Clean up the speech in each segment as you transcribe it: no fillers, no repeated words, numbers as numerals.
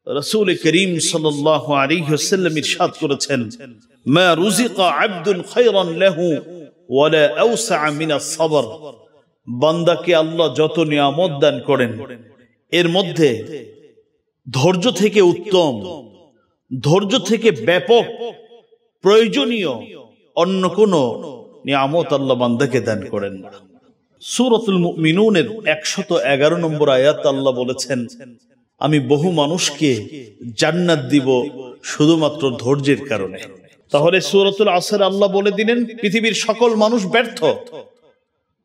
রাসূল করিম সাল্লাল্লাহু আলাইহি ওয়াসাল্লাম ইরশাদ করেছেন, মা রুজিকা আবদুন খায়রান লাহু ওয়ালা আওসা মিনাস সাবর। বান্দাকে আল্লাহ যত নিয়ামত দান করেন, এর মধ্যে ধৈর্য থেকে উত্তম, ধৈর্য থেকে ব্যাপক প্রয়োজনীয় অন্য কোন নিয়ামত আল্লাহ বান্দাকে দান করেন না। সূরাতুল মুমিনুনের 111 নম্বর আয়াত আল্লাহ বলেছেন, আমি বহু মানুষকে জান্নাত দিব শুধুমাত্র ধৈর্যের কারণে। তাহলে সূরাতুল আসর আল্লাহ বলে দিলেন পৃথিবীর সকল মানুষ ব্যর্থ,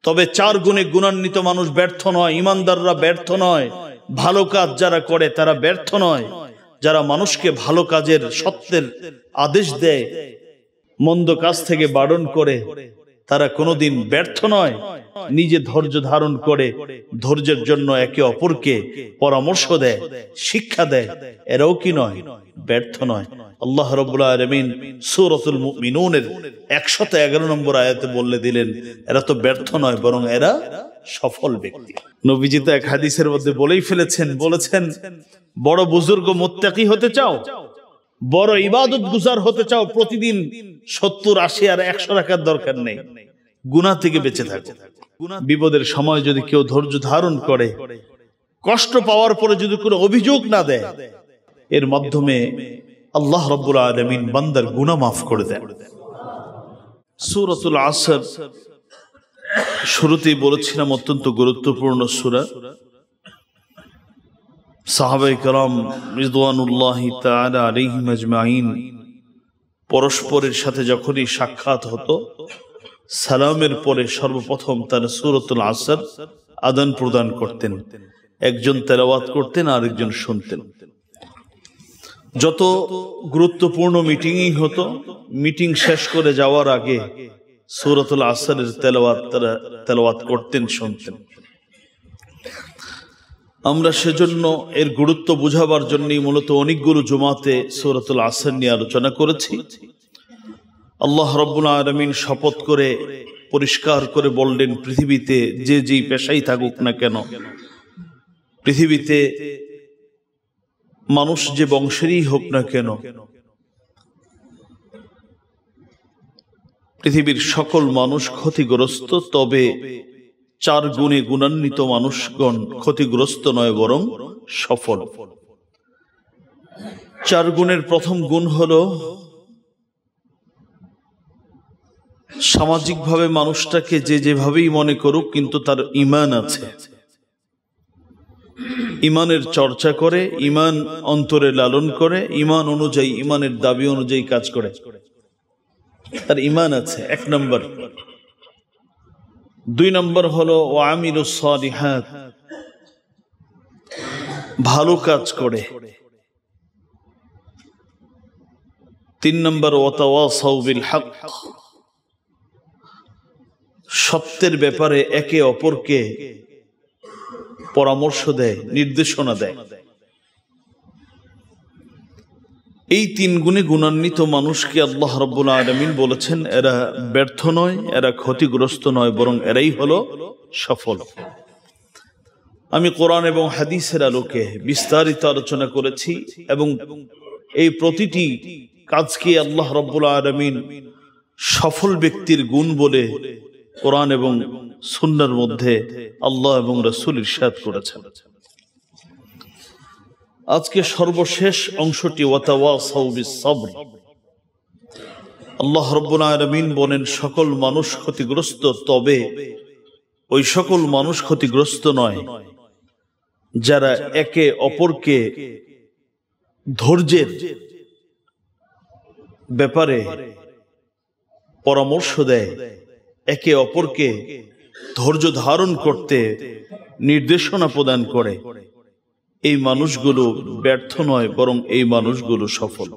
তবে 4 গুণে গুণান্বিত মানুষ ব্যর্থ নয়। ইমানদাররা ব্যর্থ নয়, ভালো কাজ যারা করে তারা ব্যর্থ নয়। যারা মানুষকে ভালো কাজের সত্যের আদেশ দেয়, মন্দ কাজ থেকে বারণ করে, তারা কোনোদিন ব্যর্থ নয়। নিজে ধৈর্য ধারণ করে ধৈর্যের জন্য একে অপরকে পরামর্শ দেয়, শিক্ষা দেয়, এরাও কি নয়? ব্যর্থ নয়। আল্লাহ রাব্বুল আলামিন সূরাতুল মুমিনুনের 111 নম্বর আয়াতে বলে দিলেন, এরা তো ব্যর্থ নয়, বরং এরা সফল ব্যক্তি। নবীজি তো এক হাদিসের মধ্যে বলেই ফেলেছেন, বলেছেন, বড় বুজুর্গ মুত্তাকি হতে চাও, বড় ইবাদত গুজার হতে চাও, প্রতিদিন 70, 80 আর 100 রাখার দরকার নেই, গুনাহ থেকে বেঁচে থাকো। বিপদের সময় যদি কেউ ধৈর্য ধারণ করে, কষ্ট পাওয়ার পরে যদি কোনো অভিযোগ না দেয়, এর মাধ্যমে আল্লাহ রাব্বুল আলামিন বান্দার গুনাহ মাফ করে দেন। সূরাতুল আসর শুরুতেই বলেছিলাম অত্যন্ত গুরুত্বপূর্ণ সূরা। সাহাবায়ে কেরাম রিদওয়ানুল্লাহি তাআলা আলাইহিম আজমাইন পরস্পরের সাথে যখনই সাক্ষাৎ হতো, সালামের পরে সর্বপ্রথম তারা সূরাতুল আসর আদান প্রদান করতেন। একজন তেলাওয়াত করতেন, আরেকজন শুনতেন। যত গুরুত্বপূর্ণ মিটিংই হতো, মিটিং শেষ করে যাওয়ার আগে সূরাতুল আসরের তেলাওয়াত করতেন, শুনতেন। আমরা সেজন্য এর গুরুত্ব বুঝাবার জন্যই মূলত অনেকগুলো জুমাতে সূরাতুল আসর নিয়ে আলোচনা করেছি। আল্লাহ রাব্বুল আলামিন শপথ করে পরিষ্কার করে বললেন, পৃথিবীতে যে যেই পেশাই থাকুক না কেন, পৃথিবীতে মানুষ যে বংশেরই হোক না কেন, পৃথিবীর সকল মানুষ ক্ষতিগ্রস্ত, তবে 4 গুণে গুণান্বিত মানুষগণ ক্ষতিগ্রস্ত নয়, বরং সফল। 4 গুণের প্রথম গুণ হলো সামাজিকভাবে মানুষটাকে যে যেভাবেই মনে করুক, কিন্তু তার ঈমান আছে, ঈমানের চর্চা করে, ঈমান অন্তরে লালন করে, ঈমান অনুযায়ী, ঈমানের দাবি অনুযায়ী কাজ করে, তার ঈমান আছে, 1 নম্বর। 2 নম্বর হলো ওয়া আমিলুস সালিহাত, ভালো কাজ করে। 3 নম্বর ওয়া তাওয়াসাউ বিল হক, সত্যের ব্যাপারে একে অপরকে পরামর্শ দেয়, নির্দেশনা দেয়। এই 3 গুণে গুণান্বিত মানুষকে আল্লাহ রাব্বুল আলামিন বলেছেন, এরা ব্যর্থ নয়, এরা ক্ষতিগ্রস্ত নয়, বরং এরাই হলো সফল। আমি কোরআন এবং হাদিসের আলোকে বিস্তারিত আলোচনা করেছি, এবং এই প্রতিটি কাজকে আল্লাহ রাব্বুল আলামিন সফল ব্যক্তির গুণ বলে কোরআন এবং সুন্নাহর মধ্যে আল্লাহ এবং রাসূল ইরশাদ করেছেন। আজকে সর্বশেষ অংশটি ওয়াতাওয়াসাউ বিস সাবর। আল্লাহ রাব্বুল আলামিন বলেন, সকল মানুষ ক্ষতিগ্রস্ত, তবে ওই সকল মানুষ ক্ষতিগ্রস্ত নয় যারা একে অপরকে ধৈর্যের ব্যাপারে পরামর্শ দেয়, একে অপরকে ধৈর্য ধারণ করতে নির্দেশনা প্রদান করে। এই মানুষগুলো ব্যর্থ নয়, বরং এই মানুষগুলো সফল।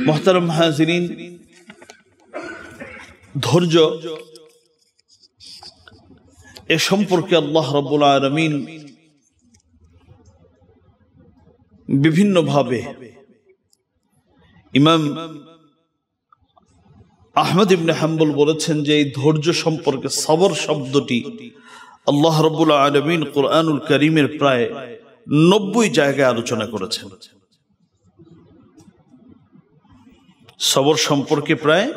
মুহতারাম হাজিরিন, ধৈর্য এ সম্পর্কে আল্লাহ রাব্বুল আলামিন বিভিন্ন ভাবে, ইমাম আহমদ ইবনে হাম্বল বলেছেন যে এই ধৈর্য সম্পর্কে সবর শব্দটি আল্লাহ রাব্বুল আলামিন কুরআনুল কারীমের প্রায় 90 জায়গায় আলোচনা করেছেন। সবর সম্পর্কে প্রায়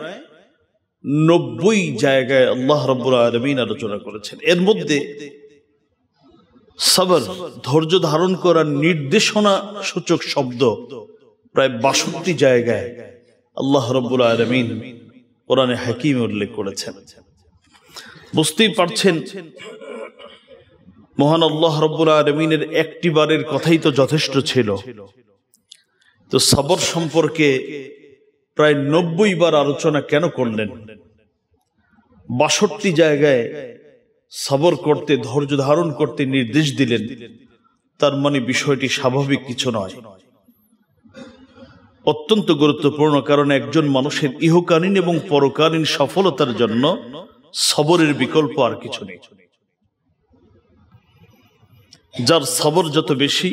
90 জায়গায় আল্লাহ রাব্বুল আলামিন আলোচনা করেছেন। এর মধ্যে সবর, ধৈর্য ধারণ করার নির্দেশনা সূচক শব্দ প্রায় 62 জায়গায় আল্লাহ রাব্বুল আলামিন কোরআনে হাকিমে উল্লেখ করেছেন। বুঝতেই পারছেন মহান আল্লাহ রাব্বুল আলামিনের একটি বারের কথাই তো যথেষ্ট ছিল, তো সবর সম্পর্কে প্রায় 90 বার আলোচনা কেন করলেন? 62 জায়গায় সবর করতে, ধৈর্য ধারণ করতে নির্দেশ দিলেন, তার মানে বিষয়টি স্বাভাবিক কিছু নয়, অত্যন্ত গুরুত্বপূর্ণ। কারণ একজন মানুষের ইহকালীন এবং পরকালীন সফলতার জন্য সবরের বিকল্প আর কিছু নেই। যার সবর যত বেশি,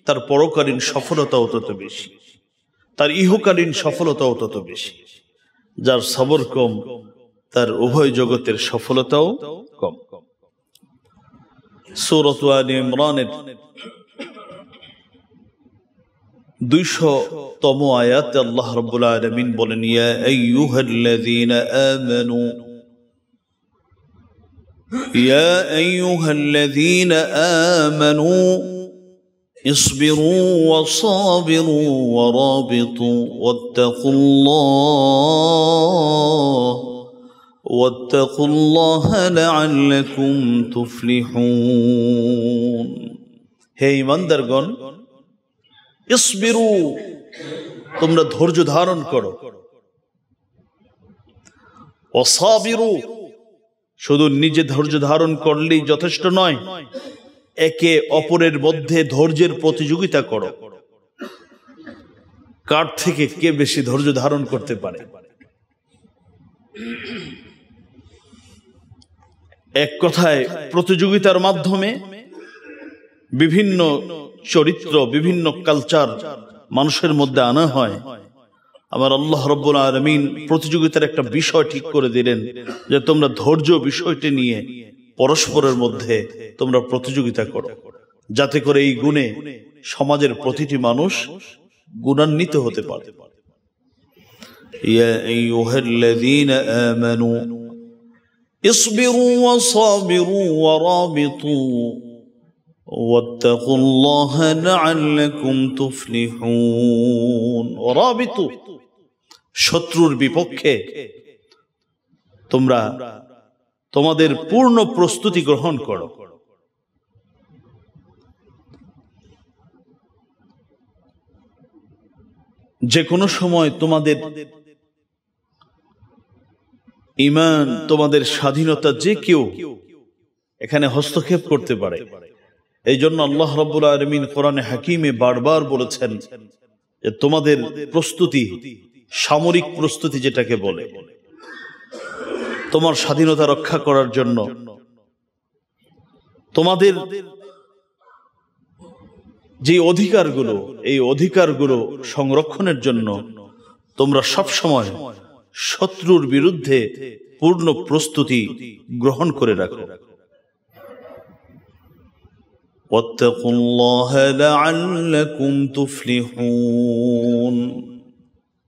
তার পরকালীন সফলতাও তত বেশি, তার ইহকালীন সফলতাও তত বেশি। যার সবর কম, তার উভয় জগতের সফলতাও কম। সূরা আলে ইমরানের 200তম আয়াতে আল্লাহ রাব্বুল আলামিন বলেন, ইয়া আইয়ুহাল্লাযীনা আমানু ইয়া আইয়ুহাল্লাযীনা আমানু ইসবিরু ওয়া সাবিরু ওয়া রাবিতু ওয়াত্তাকুল্লাহ লাআল্লাকুম তুফলিহুন। হে ঈমানদারগণ, ইসবিরু, তোমরা ধৈর্য ধারণ করো, ওয়া সাবিরু, শুধু নিজে ধৈর্য ধারণ করলেই যথেষ্ট নয়, একে অপরের মধ্যে ধৈর্যের প্রতিযোগিতা করো, কার থেকে কে বেশি ধৈর্য ধারণ করতে পারে। এক কথায় প্রতিযোগিতার মাধ্যমে বিভিন্ন চরিত্র, বিভিন্ন কালচার মানুষের মধ্যে আনা হয়। আমার আল্লাহ রাব্বুল আলামিন প্রতিযোগিতার একটা বিষয় ঠিক করে দিলেন যে তোমরা ধৈর্য বিষয়টি নিয়ে পরস্পরের মধ্যে তোমরা প্রতিযোগিতা করো, যাতে করে এই গুণে সমাজের প্রতিটি মানুষ গুণান্বিত হতে পারে। ইয়া আইয়ুহাল্লাযীনা আমানু ইসবিরু ওয়া সাবিরু ওয়া রাবিতু ওয়াত্তাকুল্লাহ লাআল্লাকুম তুফলিহুন। ওয়া রাবিতু, শত্রুর বিপক্ষে তোমরা তোমাদের পূর্ণ প্রস্তুতি গ্রহণ করো। যে কোনো সময় তোমাদের ঈমান, তোমাদের স্বাধীনতা যে কেউ এখানে হস্তক্ষেপ করতে পারে। এই জন্য আল্লাহ রাব্বুল আলামিন কোরআনে হাকিমে বারবার বলেছেন যে তোমাদের প্রস্তুতি, সামরিক প্রস্তুতি যেটাকে বলে, তোমার স্বাধীনতা রক্ষা করার জন্য, তোমাদের যে অধিকারগুলো, এই অধিকারগুলো সংরক্ষণের জন্য তোমরা সব সময় শত্রুর বিরুদ্ধে পূর্ণ প্রস্তুতি গ্রহণ করে রাখো। ওয়াত্তাকুল্লাহ লাআল্লাকুম তুফলিহুন,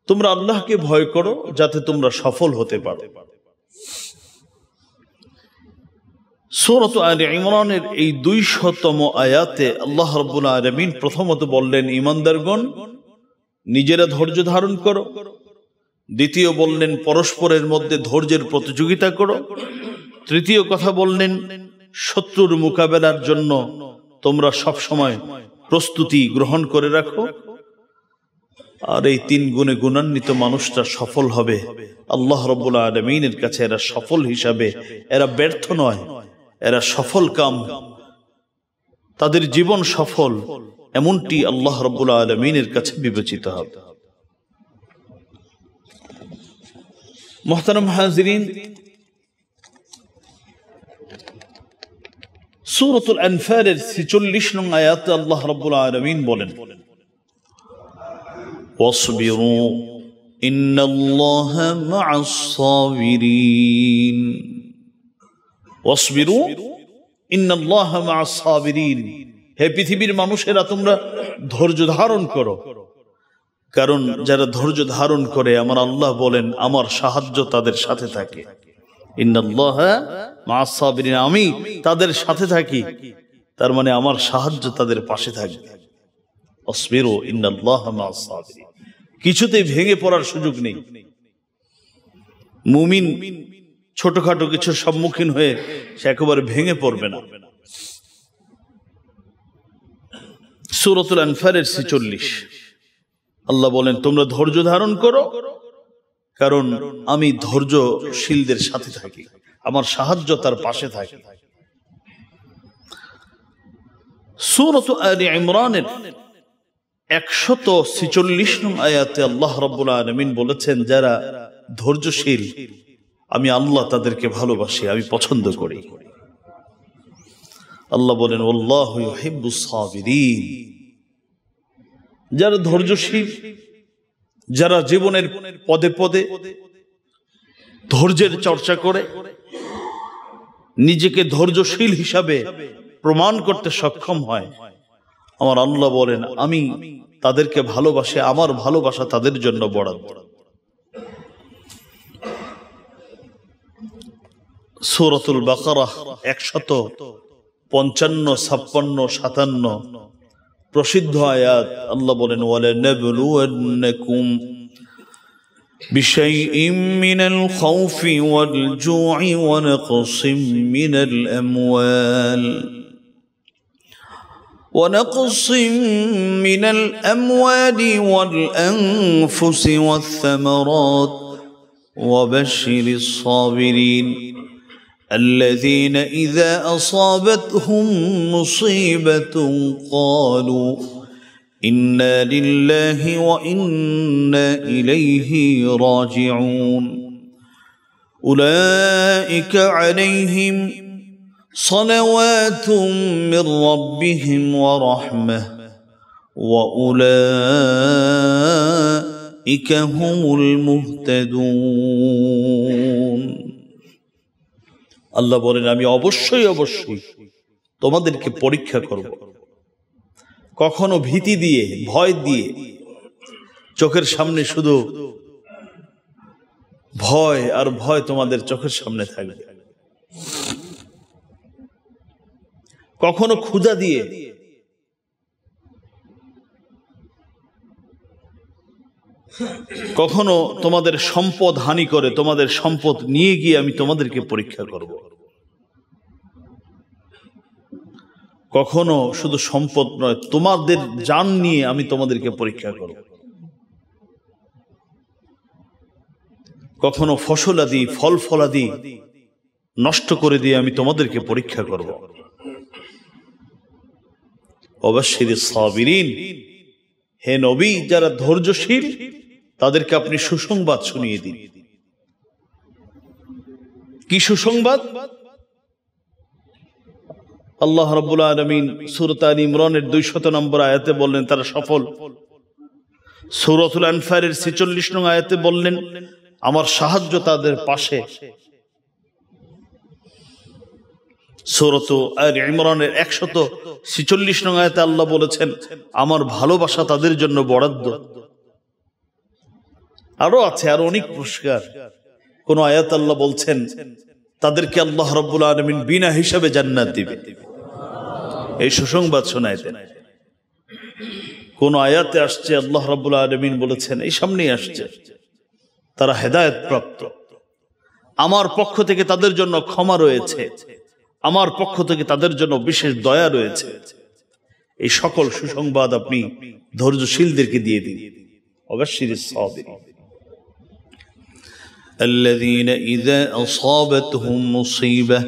তোমরা আল্লাহকে ভয় করো যাতে তোমরা সফল হতে পারো। সূরা আলে ইমরানের এই 200তম আয়াতে আল্লাহ রাব্বুল আলামিন প্রথমত বললেন, ঈমানদারগণ নিজেরা ধৈর্য ধারণ করো। দ্বিতীয় বললেন, পরস্পরের মধ্যে ধৈর্যের প্রতিযোগিতা করো। তৃতীয় কথা বললেন, শত্রুর মোকাবেলার জন্য তোমরা সব সময় প্রস্তুতি গ্রহণ করে রাখো। আর এই 3 গুণে গুণান্বিত মানুষটা সফল হবে আল্লাহ রাব্বুল আলামিনের কাছে। এরা সফল হিসাবে, এরা ব্যর্থ নয়, এরা সফল কাম, তাদের জীবন সফল, এমনটি আল্লাহ রাব্বুল আলামিনের কাছে বিবেচিত হবে। মুহতারাম হাজিরিন, সূরাতুল আনফালের 46 নং আয়াতে আল্লাহ রাব্বুল আলামিন বলেন, ওয়াসবিরু ইন্নাল্লাহা মা'আস সাবিরিন। ওয়াসবিরু, ইন্নাল্লাহা মা'আস সাবিরিন, হে পৃথিবীর মানুষেরা তোমরা ধৈর্য ধারণ করো, কারণ যারা ধৈর্য ধারণ করে আমার আল্লাহ বলেন আমার সাহায্য তাদের সাথে থাকে। ইন্নাল্লাহা মা'আস সাবিরিন, আমি তাদের সাথে থাকি, তার মানে আমার সাহায্য তাদের পাশে থাকবে। আসবিরু ইন্নাল্লাহা মা'আস সাবিরিন, কিছুতেই ভেঙে পড়ার সুযোগ নেই। মুমিন ছোটখাটো কিছুর সম্মুখীন হয়ে সে একেবারে ভেঙে পড়বে না। সূরাতুল আনফালের 46 আল্লাহ বলেন তোমরা ধৈর্য ধারণ করো, কারণ আমি ধৈর্যশীলদের সাথে থাকি, আমার সাহায্য তার পাশে থাকে। সূরাত আলে ইমরানের 146 নং আয়াতে আল্লাহ রাব্বুল আলামিন বলেছেন যারা ধৈর্যশীল আমি আল্লাহ তাদেরকে ভালোবাসি, আমি পছন্দ করি। আল্লাহ বলেন আল্লাহু ইউহিব্বুস সাবিরিন, যারা ধৈর্যশীল, যারা জীবনের পদে পদে ধৈর্যের চর্চা করে নিজেকে ধৈর্যশীল হিসাবে প্রমাণ করতে সক্ষম হয়, আমার আল্লাহ বলেন আমি তাদেরকে ভালোবাসি, আমার ভালোবাসা তাদের জন্য বরাদ্দ। সূরাতুল বাকারাহ 155, 56, 57 প্রসিদ্ধ আয়াত। আল্লাহ বলেন ওয়ালানাবলুওয়ান্নাকুম বিশাইইম মিনাল খাউফি ওয়াল জু'i ওয়া নাকসিম মিনাল আমওয়াল ونقص من الأموال والأنفس والثمرات وبشر الصابرين الذين إذا أصابتهم مصيبة قالوا إنا لله وإنا إليه راجعون أولئك عليهم صلوات من ربهم ورحمة وأولئك هم المهتدون আল্লাহ বলেন আমি অবশ্যই অবশ্যই তোমাদেরকে পরীক্ষা করব। কখনো ভীতি দিয়ে, ভয় দিয়ে, চোখের সামনে শুধু ভয় আর ভয় তোমাদের চোখের সামনে থাকবে। কখনো ক্ষুধা দিয়ে, কখনো তোমাদের সম্পদ হানি করে তোমাদের সম্পদ নিয়ে গিয়ে আমি তোমাদেরকে পরীক্ষা করব। কখনো শুধু সম্পদ নয়, তোমাদের জান নিয়ে আমি তোমাদেরকে পরীক্ষা করব। কখনো ফসলাদি, ফল ফলাদি নষ্ট করে দিয়ে আমি তোমাদেরকে পরীক্ষা করব। ওয়াবাশশিরিস সাবিরিন, হে নবী যারা ধৈর্যশীল তাদেরকে আপনি সুসংবাদ শুনিয়ে দিন। কি সুসংবাদ? আল্লাহ রাব্বুল আলামিন সূরা আলে ইমরানের 200 নম্বর আয়াতে বললেন তারা সফল। সূরাতুল আনফালের 46 নং আয়াতে বললেন আমার সাহায্য তাদের পাশে। সূরাত আলে ইমরানের 146 নং আয়াতে আল্লাহ বলেছেন আমার ভালোবাসা তাদের জন্য বরাদ্দ। আরো আছে, আরো অনেক পুরস্কার। কোন আয়াত আল্লাহ বলছেন তাদেরকে আল্লাহ রাব্বুল আলামিন বিনা হিসাবে জান্নাত দিবে, এই সুসংবাদ শোনায় দেন। কোন আয়াতে আসছে আল্লাহ রাব্বুল আলামিন বলেছেন, এই সামনেই আসছে, তারা হেদায়েত প্রাপ্ত, আমার পক্ষ থেকে তাদের জন্য ক্ষমা রয়েছে, আমার পক্ষ থেকে তাদের জন্য বিশেষ দয়া রয়েছে। এই সকল সুসংবাদ আপনি ধৈর্যশীলদেরকে দিয়ে দিন। ওয়াবাশশিরিস সাবিরিন الذين إذا أصابتهم مصيبة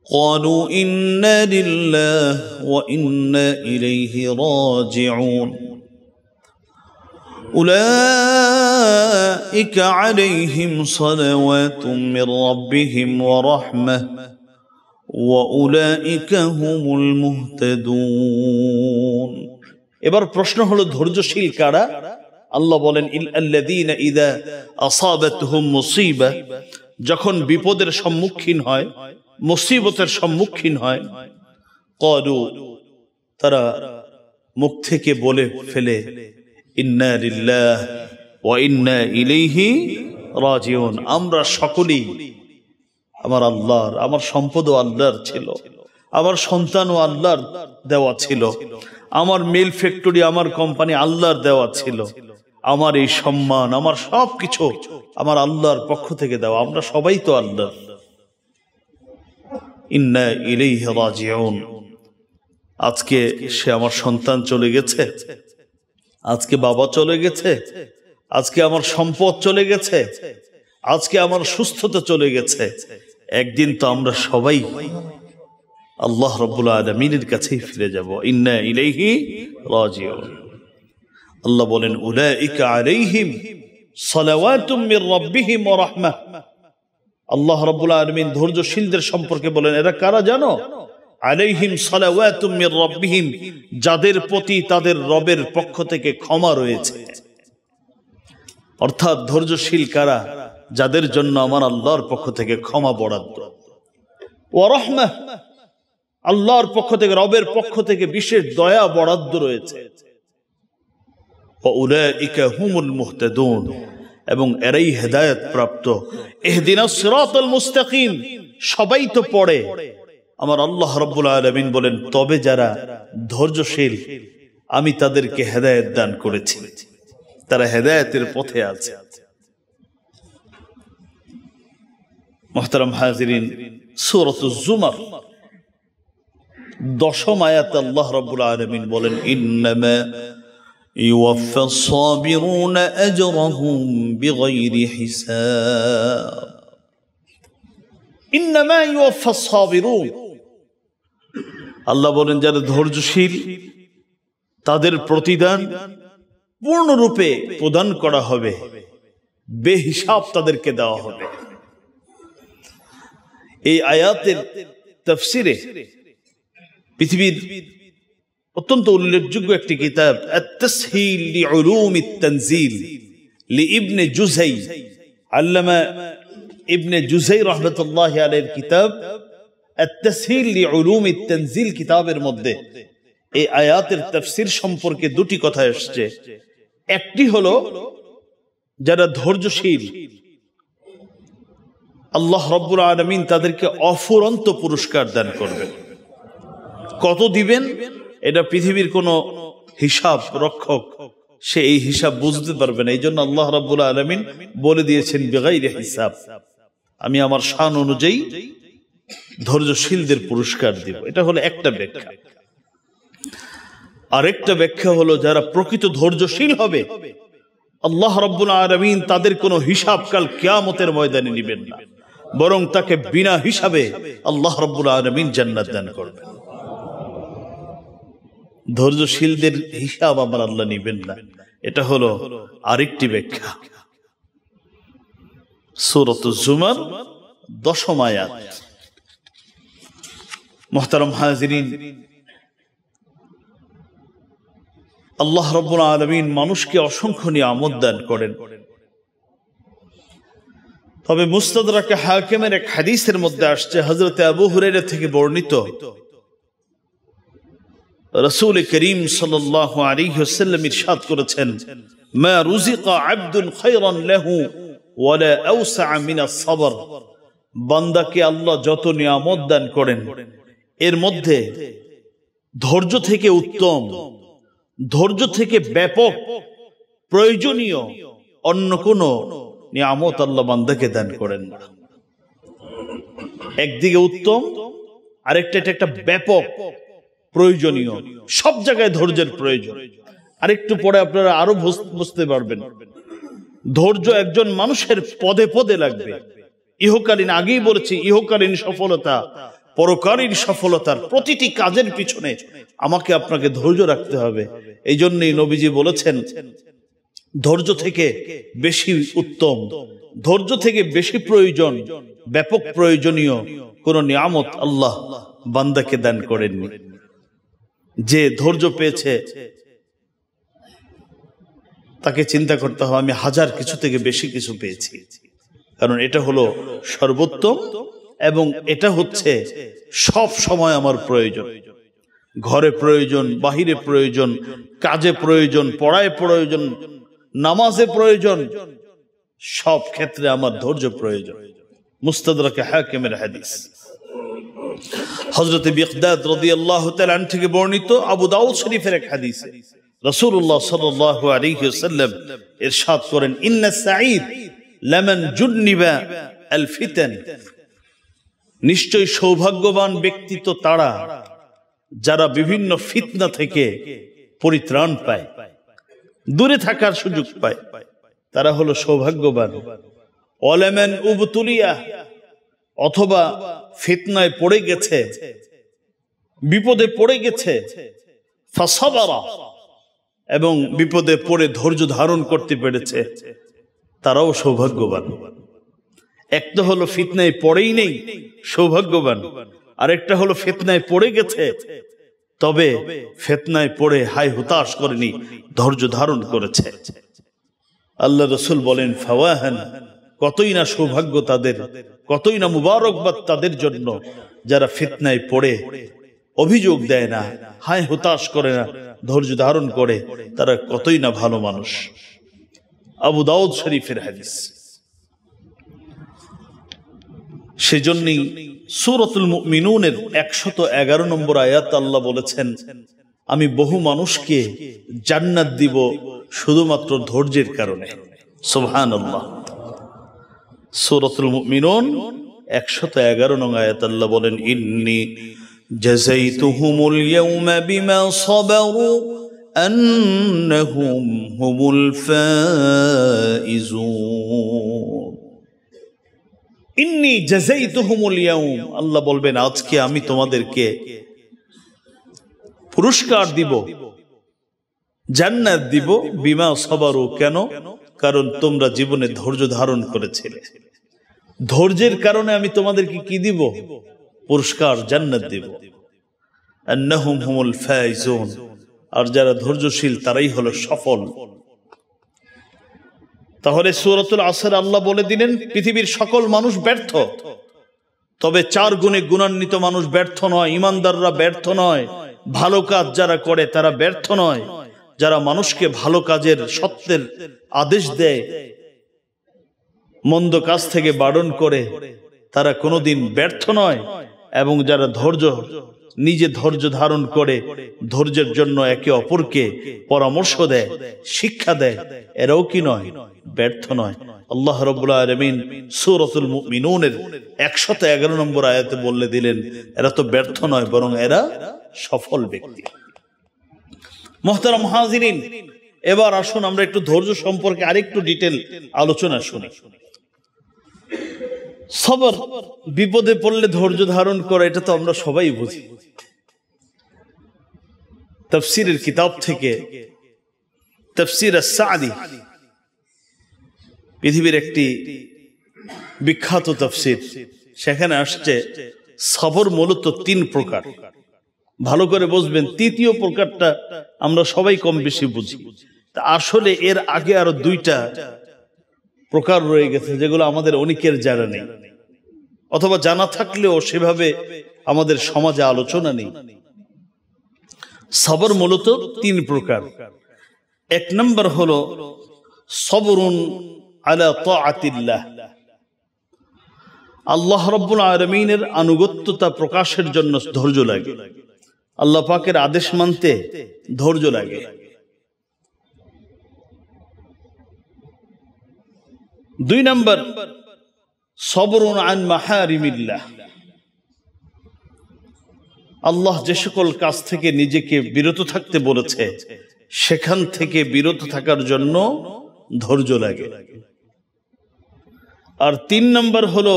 قالوا إنا لله وإنا إليه راجعون أولئك عليهم صلوات من ربهم ورحمة وأولئك هم المهتدون। এবার প্রশ্ন হলো ধৈর্যশীল কারা? আল্লাহ বলেন আল্লাযীনা ইযা আসাবাতহুম মুসিবা, যখন বিপদের সম্মুখীন হয়, মুসিবতের সম্মুখীন হয়, ক্বালু, তারা মুখ থেকে বলে ফেলে, ইন্না লিল্লাহি ওয়া ইন্না ইলাইহি রাজিউন, আমরা সকলেই আমার আল্লাহর, আমার সম্পদও আল্লাহর ছিল, আমার সন্তানও আল্লাহর দেওয়া ছিল, আমার মিল ফ্যাক্টরি, আমার কোম্পানি আল্লাহর দেওয়া ছিল, আমার এই সম্মান, আমার সবকিছু আমার আল্লাহর পক্ষ থেকে দেওয়া, আমরা সবাই তো আল্লাহর। ইন্না ইলাইহি রাজিউন, আজকে সে আমার সন্তান চলে গেছে, আজকে বাবা চলে গেছে, আজকে আমার সম্পদ চলে গেছে, আজকে আমার সুস্থতা চলে গেছে, একদিন তো আমরা সবাই আল্লাহ রাব্বুল আলামিনের কাছেই ফিরে যাব। ইন্না ইলাইহি রাজিউন। আল্লাহ বলেন, উলাইকা আলাইহিম সালাওয়াতুম মির রাব্বিহিম ওয়া রাহমাহ। আল্লাহ রাব্বুল আলামিন ধৈর্যশীলদের সম্পর্কে বলেন, এরা কারা জানো? আলাইহিম সালাওয়াতুম মির রাব্বিহিম, যাদের প্রতি তাদের রবের পক্ষ থেকে ক্ষমা রয়েছে। অর্থাৎ ধৈর্যশীল কারা? যাদের জন্য আমার আল্লাহর পক্ষ থেকে ক্ষমা বরাদ্দ। ওয়া রাহমাহ, আল্লাহর পক্ষ থেকে, রবের পক্ষ থেকে বিশেষ দয়া বরাদ্দ রয়েছে। ওয়া উলাইকা হুমুল মুহতাদুন, এবং এরাই হেদায়েত প্রাপ্ত। ইহদিনাস সিরাতাল মুস্তাকিম, সবাই তো পড়ে। আমার আল্লাহ রাব্বুল আলামিন বলেন, তবে যারা ধৈর্যশীল আমি তাদেরকে হেদায়েত দান করেছি, তারা হেদায়েতের পথে আছে। মুহতারাম হাজিরিন, সূরাতুজ জুমার 10ম আয়াতে আল্লাহ রাব্বুল আলামিন বলেন, ইন্নামা ইউওয়াফাস সাবিরুনা আজরাহুম বিগাইরি হিসাব। ইন্নামা ইউওয়াফাস সাবিরুন, আল্লাহ বলেন যারা ধৈর্যশীল তাদের প্রতিদান পূর্ণরূপে প্রদান করা হবে, বেহিসাব তাদেরকে দেওয়া হবে। এই আয়াতের তাফসিরে পৃথিবীর অত্যন্ত উল্লেখযোগ্য একটি কিতাব আত-তাসহিল লিউলুমিত তানজিল লিইবনে জুযাই, আল্লামা ইবনে জুযাই রাহমাতুল্লাহি আলাইহির কিতাব আত-তাসহিল লিউলুমিত তানজিল কিতাবের মধ্যে এই আয়াতের তাফসির সম্পর্কে দুটি কথা এসেছে। একটি হলো যারা ধৈর্যশীল আল্লাহ রাব্বুল আলামিন তাদেরকে অফুরন্ত পুরস্কার দান করবেন। কত দিবেন এটা পৃথিবীর কোনো হিসাব রক্ষক সে এই হিসাব বুঝতে পারবে না। এই জন্য আল্লাহ রাব্বুল আলামিন বলে দিয়েছেন বিগাইরি হিসাব, আমি আমার শান অনুযায়ী ধৈর্যশীলদের পুরস্কার দিব। এটা হলো একটা ব্যাখ্যা। আরেকটা ব্যাখ্যা হলো যারা প্রকৃত ধৈর্যশীল হবে আল্লাহ রাব্বুল আলামিন তাদের কোনো হিসাব কাল কিয়ামতের ময়দানে নেবেন না, বরং তাকে বিনা হিসাবে আল্লাহ রাব্বুল আলামিন জান্নাত দান করবেন। ধৈর্যশীলদের হিসাব আমার আল্লাহ নেবেন না, এটা হলো আরেকটি ব্যাখ্যা। সূরাতুজ জুমার 10ম আয়াত। মুহতারাম হাজিরিন, আল্লাহ রাব্বুল আলামিন মানুষকে অসংখ্য নিয়ামত দান করেন। তবে মুস্তাদরাকে হাকিমের এক হাদিসের মধ্যে আসছে, হযরত আবু হুরায়রা থেকে বর্ণিত, রাসূল করিম সাল্লাল্লাহু আলাইহি ওয়াসাল্লাম ইরশাদ করেছেন, মা রুজিকা আবদুন খায়রান লাহু ওয়ালা আওসা মিনাস সাবর। বান্দাকে আল্লাহ যত নিয়ামত দান করেন এর মধ্যে ধৈর্য থেকে উত্তম, ধৈর্য থেকে ব্যাপক প্রয়োজনীয় অন্য কোন নিয়ামত আল্লাহ বান্দাকে দান করেন না। একদিকে উত্তম, আরেকটা এটা একটা ব্যাপক প্রয়োজনীয়, সব জায়গায় ধৈর্যের প্রয়োজন। আরেকটু পরে আপনারা আরো বুঝতে পারবেন ধৈর্য একজন মানুষের পদে পদে লাগবে। ইহকালীন, আগেই বলেছি, ইহকালীন সফলতা, পরকালীন সফলতার প্রতিটি কাজের পিছনে আমাকে আপনাকে ধৈর্য রাখতে হবে। এই জন্যই নবীজি বলেছেন, ধৈর্য থেকে বেশি উত্তম, ধৈর্য থেকে বেশি প্রয়োজন, ব্যাপক প্রয়োজনীয় কোন নিয়ামত আল্লাহ বান্দাকে দান করেননি। যে ধৈর্য পেয়েছে তাকে চিন্তা করতে হবে, আমি হাজার কিছু থেকে বেশি কিছু পেয়েছি, কারণ এটা হলো সর্বোত্তম এবং এটা হচ্ছে সব সময় আমার প্রয়োজন। ঘরে প্রয়োজন, বাহিরে প্রয়োজন, কাজে প্রয়োজন, পড়ায় প্রয়োজন, নামাজে প্রয়োজন, সব ক্ষেত্রে আমার ধৈর্য প্রয়োজন। মুস্তাদরাকে হাকিমের হাদিস। হযরত বিকদাদ রাদিয়াল্লাহু তাআলা আনহু থেকে বর্ণিত আবু দাউদ শরীফের এক হাদিসে রাসূলুল্লাহ সাল্লাল্লাহু আলাইহি ওয়াসাল্লাম ইরশাদ করেন, ইন্নাস সাঈদ লামান জুন্নিবা আল ফিতান, নিশ্চয় সৌভাগ্যবান ব্যক্তি তো তারা যারা বিভিন্ন ফিতনা থেকে পরিত্রাণ পায়, দূরে থাকার সুযোগ পায়, তারা হলো সৌভাগ্যবান। ওয়ালামান উবতুলিয়া, অথবা ফিতনায় পড়ে গেছে, বিপদে পড়ে গেছে, ফাসাবারা, এবং বিপদে পড়ে ধৈর্য ধারণ করতে পেরেছে, তারাও সৌভাগ্যবান। একটা হলো ফিতনায় পড়েই নেই, সৌভাগ্যবান। আরেকটা হলো ফিতনায় পড়ে গেছে, তবে ফিতনায় পড়ে হাই হুতাশ করেনি, ধৈর্য ধারণ করেছে। আল্লাহ রাসূল বলেন, ফাওয়াহান, কতই না সৌভাগ্য তাদের, কতই না মুবারকবাদ তাদের জন্য যারা ফিতনায় পড়ে অভিযোগ দেয় না, হাই হুতাশ করে না, ধৈর্য ধারণ করে, তারা কতই না ভালো মানুষ। আবু দাউদ শরীফের হাদিস। সেজন্যই সূরাতুল মুমিনুনের 111 নম্বর আয়াত আল্লাহ বলেছেন, আমি বহু মানুষকে জান্নাত দিব শুধুমাত্র ধৈর্যের কারণে। সুবহানাল্লাহ। সূরাতুল মুমিনুন 111 নং আয়াত আল্লাহ বলেন, ইন্নী জাযাইতুহুমুল ইয়াওমা বিমা সাবারু আন্নাহুম হুমুল ফাইজুন। ইন্নী জাযাইতুহুমুল ইয়াওম, আল্লাহ বলবেন আজকে আমি তোমাদেরকে পুরস্কার দিব, জান্নাত দিব, বিমা সাবারু, কেন? কারণ তোমরা জীবনে ধৈর্য ধারণ করেছিলে। ধৈর্যের কারণে আমি তোমাদেরকে কি দিব? পুরস্কার, জান্নাত দিব। আন্নাহুম হুমুল ফাইজুন, আর যারা ধৈর্যশীল তারাই হলো সফল। তাহলে সূরাতুল আসর আল্লাহ বলে দিলেন পৃথিবীর সকল মানুষ ব্যর্থ, তবে 4 গুণে গুণান্বিত মানুষ ব্যর্থ নয়। ইমানদাররা ব্যর্থ নয়, ভালো কাজ যারা করে তারা ব্যর্থ নয়, যারা মানুষকে ভালো কাজের, সত্যের আদেশ দেয়, মন্দ কাজ থেকে বারণ করে, তারা কোনোদিন ব্যর্থ নয়। এবং যারা নিজে ধৈর্য ধারণ করে, ধৈর্যের জন্য একে অপরকে পরামর্শ দেয়, শিক্ষা দেয়, এরাও কি নয়? ব্যর্থ নয়। আল্লাহ রাব্বুল আলামিন সূরাতুল মুমিনুনের 111 নম্বর আয়াতে বলে দিলেন, এরা তো ব্যর্থ নয়, বরং এরা সফল ব্যক্তি। মুহতারাম হাজিরিন, এবার আসুন আমরা একটু ধৈর্য সম্পর্কে আরেকটু ডিটেইল আলোচনা শুনি। সবর, বিপদে পড়লে ধৈর্য ধারণ করা, এটা তো আমরা সবাই বুঝি। তাফসীরের কিতাব থেকে তাফসীর আস-সাদি, পৃথিবীর একটি বিখ্যাত তাফসীর, সেখানে আসছে সবর মূলত 3 প্রকার। ভালো করে বুঝবেন, তৃতীয় প্রকারটা আমরা সবাই কম বেশি বুঝি। তা আসলে এর আগে আরো 2টা প্রকার রয়ে গেছে, যেগুলো আমাদের অনেকের জানা নেই, অথবা জানা থাকলেও সেভাবে আমাদের সমাজে আলোচনা নেই। সবর মূলত 3 প্রকার। 1 নম্বর হলো সবরুন আলা তাআতিল্লাহ, আল্লাহ রাব্বুল আলামিনের আনুগত্যতা প্রকাশের জন্য ধৈর্য লাগে, আল্লাহ পাকের আদেশ মানতে ধৈর্য লাগে। 2 নম্বর সবরুন আন মাহারিমিল্লাহ, আল্লাহ যে সকল কাজ থেকে নিজেকে বিরত থাকতে বলেছে সেখান থেকে বিরত থাকার জন্য ধৈর্য লাগে। আর 3 নম্বর হলো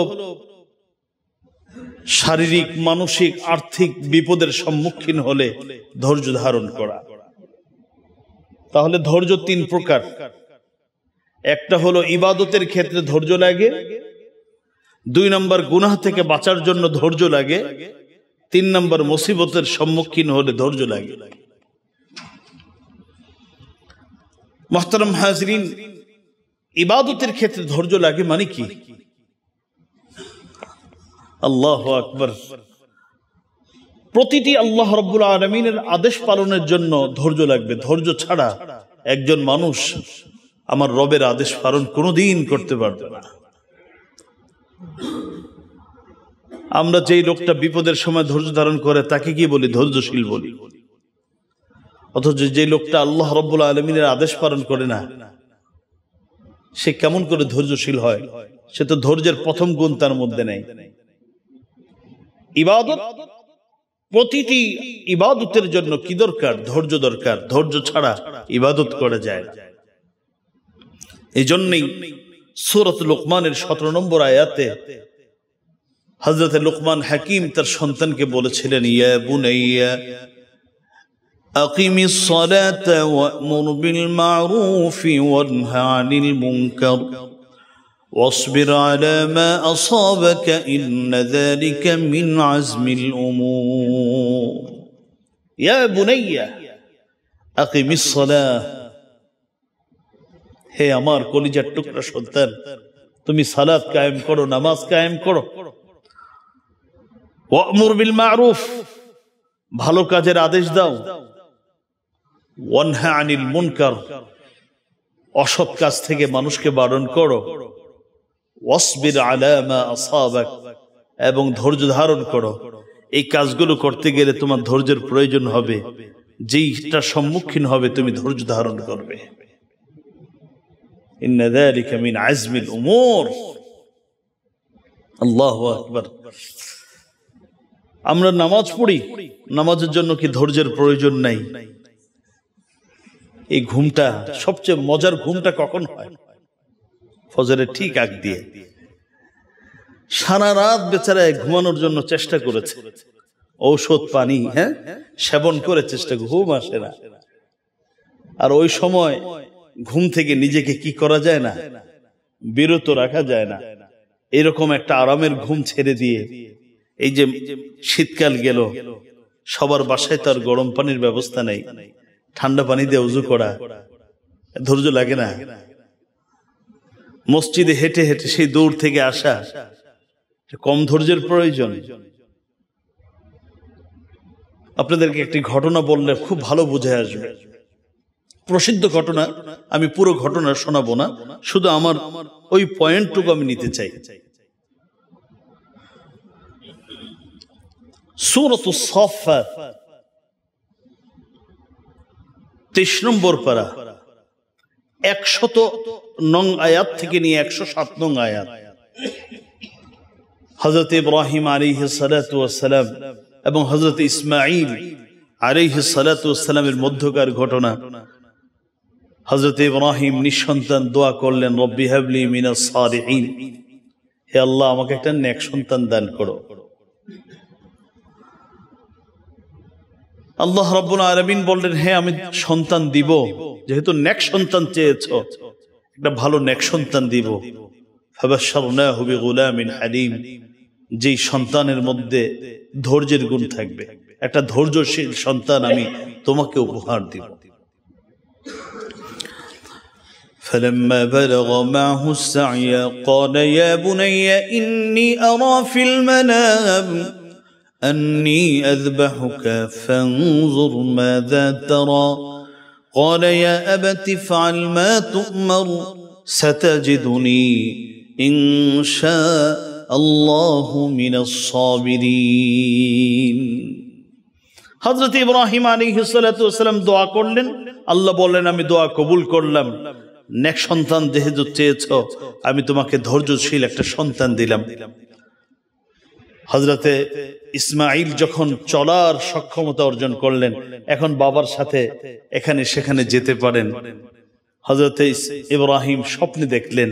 শারীরিক, মানসিক, আর্থিক বিপদের সম্মুখীন হলে ধৈর্য ধারণ করা। তাহলে ধৈর্য 3 প্রকার। একটা হলো ইবাদতের ক্ষেত্রে ধৈর্য লাগে, 2 নম্বর গুনাহ থেকে বাঁচার জন্য ধৈর্য লাগে, 3 নম্বর মুসিবতের সম্মুখীন হলে ধৈর্য লাগে। মুহতারাম হাজরিন, ইবাদতের ক্ষেত্রে ধৈর্য লাগে মানে কি? আল্লাহু আকবার। প্রতিটি আল্লাহ রাব্বুল আলামিনের আদেশ পালনের জন্য ধৈর্য লাগবে। ধৈর্য ছাড়া একজন মানুষ আমার রবের আদেশ পালন কোনোদিন করতে পারবে না। আমরা যেই লোকটা বিপদের সময় ধৈর্য ধারণ করে তাকে কি বলি? ধৈর্যশীল বলি। অথচ যে লোকটা আল্লাহ রাব্বুল আলামিনের আদেশ পালন করে না, সে কেমন করে ধৈর্যশীল হয়? সে তো ধৈর্যের প্রথম গুণ তার মধ্যে নেই। ইবাদত, প্রতিটি ইবাদতের জন্য কি দরকার? ধৈর্য দরকার। ধৈর্য ছাড়া ইবাদত করা যায় না। এই জন্যই সূরাত লুকমানের 17 নম্বর আয়াতে হযরত লুকমান হাকিম তার সন্তানকে বলেছিলেন, ইয়া বুনাইয়া আকিমিস সালাতা ওয়া'মুর বিল মা'রুফি ওয়ানহা আনিল মুনকার واصبر على ما أصابك إن ذلك من عزم الأمور يا بني أقم الصلاة হে আমার কলিজার টুকরা সন্তান, তুমি সালাত কায়েম করো, নামাজ কায়েম করো। ওয়া'মুর বিল মা'রুফ, ভালো কাজের আদেশ দাও। ওয়ানহা আনিল মুনকার, অসৎ কাজ থেকে মানুষকে বারণ করো। ওয়াসবির আলা মা আসাবাক, এবং ধৈর্য ধারণ করো। এই কাজগুলো করতে গেলে তোমার ধৈর্যের প্রয়োজন হবে। যেইটা সম্মুখীন হবে তুমি ধৈর্য ধারণ করবে। ইন্না যালিকা মিন আজমিল উমুর। আল্লাহু আকবার। আমরা নামাজ পড়ি, নামাজের জন্য কি ধৈর্যের প্রয়োজন নাই? এই ঘুমটা, সবচেয়ে মজার ঘুমটা কখন হয়? ফজরের ঠিক আগ দিয়ে। সারা রাত বেচারা ঘুমানোর জন্য চেষ্টা করেছে, ঔষধ পানি সেবন করে চেষ্টা, ঘুম আসে না। আর ওই সময় ঘুম থেকে নিজেকে কি করা যায় না? বিরত রাখা যায় না। এরকম একটা আরামের ঘুম ছেড়ে দিয়ে, এই যে শীতকাল গেল, সবার বাসায় তার গরম পানির ব্যবস্থা নেই, ঠান্ডা পানি দিয়ে উযু করা, ধৈর্য লাগে না? মসজিদে হেঁটে হেঁটে সেই দৌড় থেকে আসা, কম ধৈর্যের প্রয়োজন। আপনাদেরকে একটি ঘটনা বললে খুব ভালো বুঝে আসবে। প্রসিদ্ধ ঘটনা, আমি পুরো ঘটনা শোনাবো না, শুধু আমার ওই পয়েন্টটুকু আমি নিতে চাই। সূরাতুস সাফফাত 23 নম্বর পারা 100 আয়াত থেকে নিয়ে 107 আয়াত। হযরত ইব্রাহিম আলাইহিস সালাতু ওয়াস সালাম এবং হযরত ইসমাঈল আলাইহিস সালাতু ওয়াস সালামের মধ্যকার ঘটনা। হযরত ইব্রাহিম নিঃসন্তান দোয়া করলেন, রব্বি হাবলি মিনাস সালিহিন, হে আল্লাহ আমাকে একটা নেক সন্তান দান করো। আল্লাহ রাব্বুল আলামিন বললেন, হ্যাঁ আমি সন্তান দিব, যেহেতু নেক সন্তান চেয়েছো, একটা ভালো নেক সন্তান দিব। ফাবাশশারনাহু বিগুলামিন হালিম, যেই সন্তানের মধ্যে ধৈর্যের গুণ থাকবে, একটা ধৈর্যশীল সন্তান আমি তোমাকে উপহার দিব। فلما بلغ معه السعي قال يا بني إني أرى في المنام أني أذبحك فانظر ماذا ترى قال يا أبت افعل ما تؤمر ستجدني إن شاء الله من الصابرين। হযরত ইব্রাহিম আলাইহিস সালাতু ওয়াস সালাম দোয়া করলেন, আল্লাহ বললেন আমি দোয়া কবুল করলাম, নেক সন্তান যেহেতু চেয়েছো আমি তোমাকে ধৈর্যশীল একটা সন্তান দিলাম। হযরতে ইসমাঈল যখন চলার সক্ষমতা অর্জন করলেন, এখন বাবার সাথে এখানে সেখানে যেতে পারেন। হযরতে ইব্রাহিম স্বপ্নে দেখলেন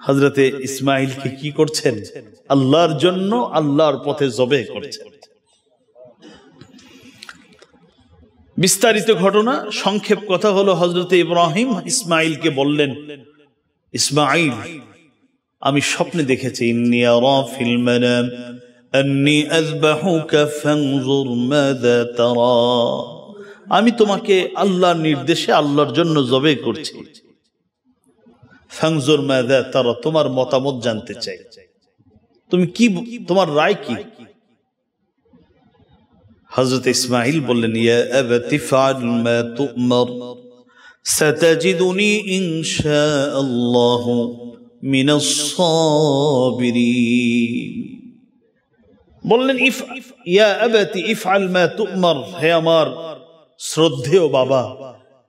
হযরতে ইসমাঈলকে কি করছেন? আল্লাহর জন্য আল্লাহর পথে জবে করছেন। বিস্তারিত ঘটনা, সংক্ষেপ কথা হলো, হযরতে ইব্রাহিম ইসমাঈলকে বললেন, ইসমাঈল আমি স্বপ্নে দেখেছি, ইন্নী আরা ফিল মানাম আন্নী আযবাহুকা ফানজুর মাযা তারা, আমি তোমাকে আল্লাহর নির্দেশে আল্লাহর জন্য জবে করছি, ফানজুর মাযা তারা, তোমার মতামত জানতে চাই, তুমি কি, তোমার রায় কি? হযরত ইসমাঈল বললেন, ইয়া আবাতি ফাআল মা তু'মার সাতাজিদুনি ইনশাআল্লাহু মিনাস সাবিরিন। বললেন, ইয়া আবাতি ইফআল মা তু'মার, হে আমার শ্রদ্ধেয় বাবা,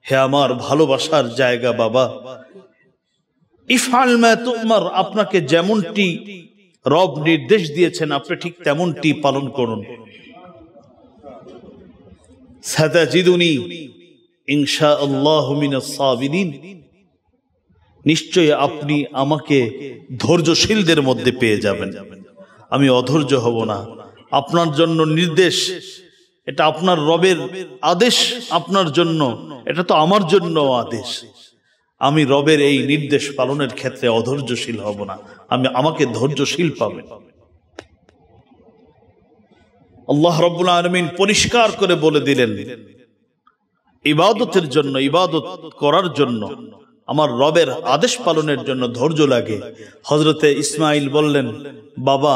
হে আমার ভালোবাসার জায়গা বাবা, ইফআল মা তু'মার, আপনাকে যেমনটি রব নির্দেশ দিয়েছেন আপনি ঠিক তেমনটি পালন করুন। সাতাজিদুনি ইনশাআল্লাহু মিনাস সাবিরিন, নিশ্চয়ই আপনি আমাকে ধৈর্যশীলদের মধ্যে পেয়ে যাবেন, আমি অধৈর্য হব না। আপনার জন্য নির্দেশ, এটা আপনার রবের আদেশ আপনার জন্য, এটা তো আমার জন্য আদেশ। আমি রবের এই নির্দেশ পালনের ক্ষেত্রে অধৈর্যশীল হব না, আমাকে ধৈর্যশীল পাবেন। আল্লাহ রাব্বুল আলামিন পরিষ্কার করে বলে দিলেন, ইবাদতের জন্য, ইবাদত করার জন্য, আমার রবের আদেশ পালনের জন্য ধৈর্য লাগে। হযরতে ইসমাঈল বললেন, বাবা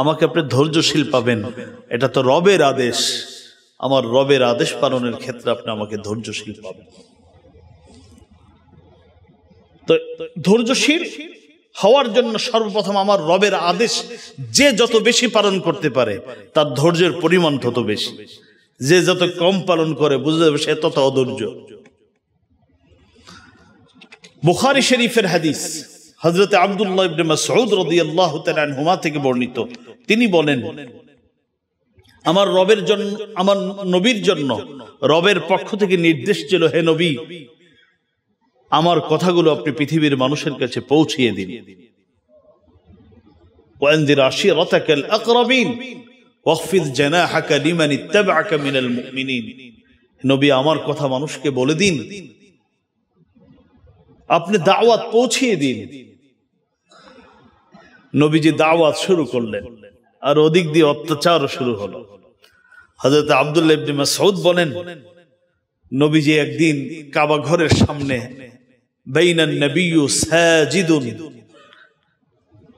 আমাকে আপনি ধৈর্যশীল পাবেন, এটা তো রবের আদেশ, আমার রবের আদেশ পালনের ক্ষেত্রে আপনি আমাকে ধৈর্যশীল পাবেন। তো ধৈর্যশীল হওয়ার জন্য সর্বপ্রথম আমার রবের আদেশ যে যত বেশি পালন করতে পারে তার ধৈর্যের পরিমাণ তত বেশি, যে যত কম পালন করে বুঝে যাবে সে তত অধৈর্য। বুখারী শরীফের হাদিস, হযরত আব্দুল্লাহ ইবনে মাসউদ রাদিয়াল্লাহু তাআলা আনহুমা থেকে বর্ণিত, তিনি বলেন, আমার রবের জন্য, আমার নবীর জন্য রবের পক্ষ থেকে নির্দেশ ছিল, হে নবী আমার কথাগুলো আপনি পৃথিবীর মানুষের কাছে পৌঁছিয়ে দিন। ওয়ানদির আশিরাতাকাল আকরাবিন ওয়াখফিদ জানাহাকা লিমান ইত্তাবা'আকা মিনাল মুমিনিন, নবী আমার কথা মানুষকে বলে দিন, আপনি দাওয়াত পৌঁছিয়ে দিন। নবীজি দাওয়াত শুরু করলেন, আর ওদিক দিয়ে অত্যাচার শুরু হলো। হযরত আব্দুল্লাহ ইবনে মাসউদ বলেন, নবীজি একদিন কাবা ঘরের সামনে বাইনান নবিয়্যু সাজিদুন,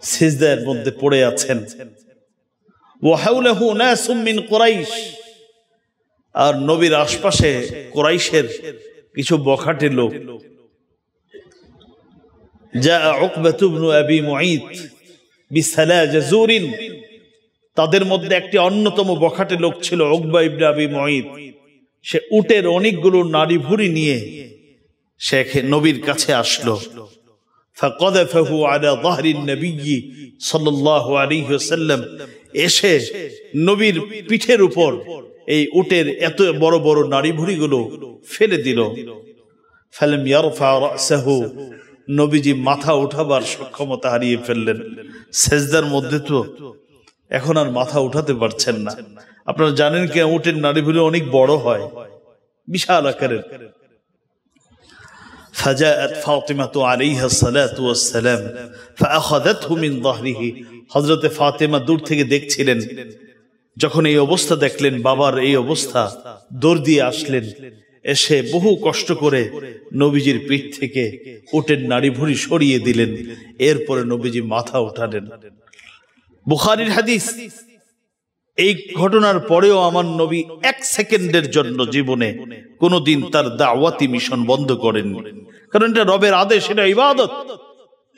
সিজদার মধ্যে পড়ে আছেন, ওয়া হাওলাহু নাসুম মিন কুরাইশ, আর নবীর আশপাশে কুরাইশের কিছু বখাটে লোক। জাআ উকবাতু ইবনু আবি মুঈত বিসালাজ জুরিন, তাদের মধ্যে একটি অন্যতম বখাটে লোক ছিল উকবা ইবনে আবি মুঈত। সে উটের অনেকগুলো নাড়ি ভুঁড়ি নিয়ে সে নবীর কাছে আসলো। ফাকাযাফাহু আলা যাহরিন নবী সাল্লাল্লাহু আলাইহি ওয়াসাল্লাম, এসে নবীর পিঠের উপর এই উটের এত বড় বড় নাড়ি ভুঁড়িগুলো ফেলে দিল। ফালাম ইয়ারফা রাসাহু, নবীজি মাথা উঠাবার সক্ষমতা হারিয়ে ফেললেন। সেজদার মধ্যে তো এখন আর মাথা উঠাতে পারছেন না। আপনারা জানেন কি উটের নাড়িভুঁড়ি অনেক বড় হয়, বিশাল আকারের। ফাজাআত ফাতিমাতু আলাইহা সালাতু ওয়াস সালাম ফাআখাযাতহু মিন যাহরিহি, হযরতে ফাতিমা দূর থেকে দেখছিলেন, যখন এই অবস্থা দেখলেন, বাবার এই অবস্থা, দৌড় দিয়ে আসলেন, এসে বহু কষ্ট করে নবীজির পিঠ থেকে উটের নাড়িভুঁড়ি সরিয়ে দিলেন। এরপরে নবীজি মাথা উঠালেন। বুখারীর হাদিস। এই ঘটনার পরেও আমার নবী এক সেকেন্ডের জন্য জীবনে কোনোদিন তার দাওয়াতি মিশন বন্ধ করেননি, কারণ এটা রবের আদেশ, এটা ইবাদত।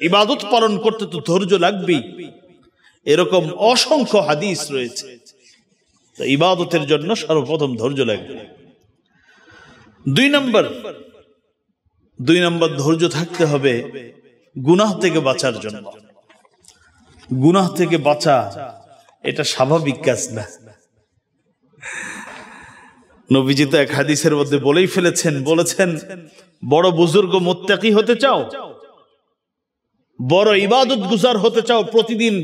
ইবাদত পালন করতে তো ধৈর্য লাগবেই। এরকম অসংখ্য হাদিস রয়েছে। ইবাদতের জন্য সর্বপ্রথম ধৈর্য লাগবে। দুই নম্বর ধৈর্য থাকতে হবে গুনাহ থেকে বাঁচার জন্য। গুনাহ থেকে বাঁচা এটা স্বাভাবিক কাজ না। নবীজি তো এক হাদিসের মধ্যে বলেই ফেলেছেন, বলেছেন, বড় বুজুর্গ মুত্তাকি হতে চাও, বড় ইবাদত গুজার হতে চাও, প্রতিদিন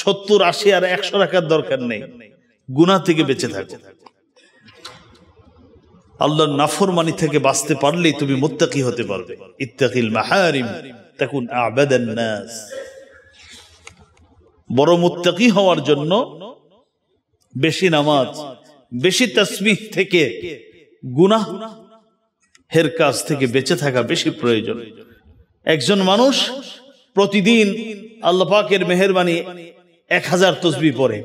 70, 80 আর 100 রাখার দরকার নেই, গুনাহ থেকে বেঁচে থাকো। আল্লাহর নাফরমানি থেকে বাঁচতে পারলেই তুমি মুত্তাকি হতে পারবে। ইত্তাকিল মাহারিম তাকুন আ'বাদান নাস। বড় মুত্তাকি হওয়ার জন্য বেশি নামাজ, বেশি তাসবিহ থেকে গুনাহের কাজ থেকে বেঁচে থাকা বেশি প্রয়োজন। একজন মানুষ প্রতিদিন আল্লাহ পাকের মেহেরবানি 1000 তাসবিহ পড়ে,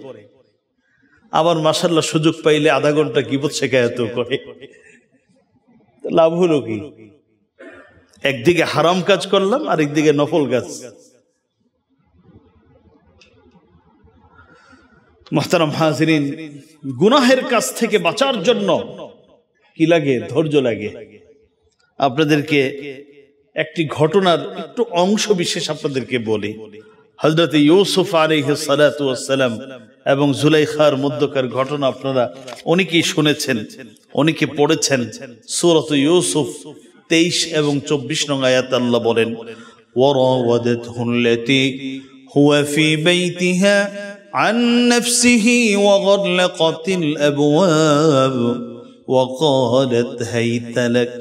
আবার মাশাআল্লাহ সুযোগ পাইলে আধা ঘন্টা গীবত শেখায়ত করে, লাভ হলো কি? একদিকে হারাম কাজ করলাম, আর একদিকে নফল কাজ। মুহতারাম হাজিরিন, গুনাহের কাছ থেকে বাঁচার জন্য কি লাগে? ধৈর্য লাগে। আপনাদেরকে একটি ঘটনার একটু অংশ বিশেষ আপনাদেরকে বলি। হযরত ইউসুফ আলাইহিস সালাতু ওয়াস সালাম এবং জুলাইখার মধ্যকার ঘটনা আপনারা অনেকেই শুনেছেন, অনেকে পড়েছেন। সূরাত ইউসুফ 23 এবং 24 নং আয়াত আল্লাহ বলেন, ওয়ারাওয়াদাতহু আল্লাতী হুয়া ফী বাইতিহা আন নাফসিহি ওয়া গালাকাতিল আবওয়াব ওয়া ক্বালাত হাইতা লাক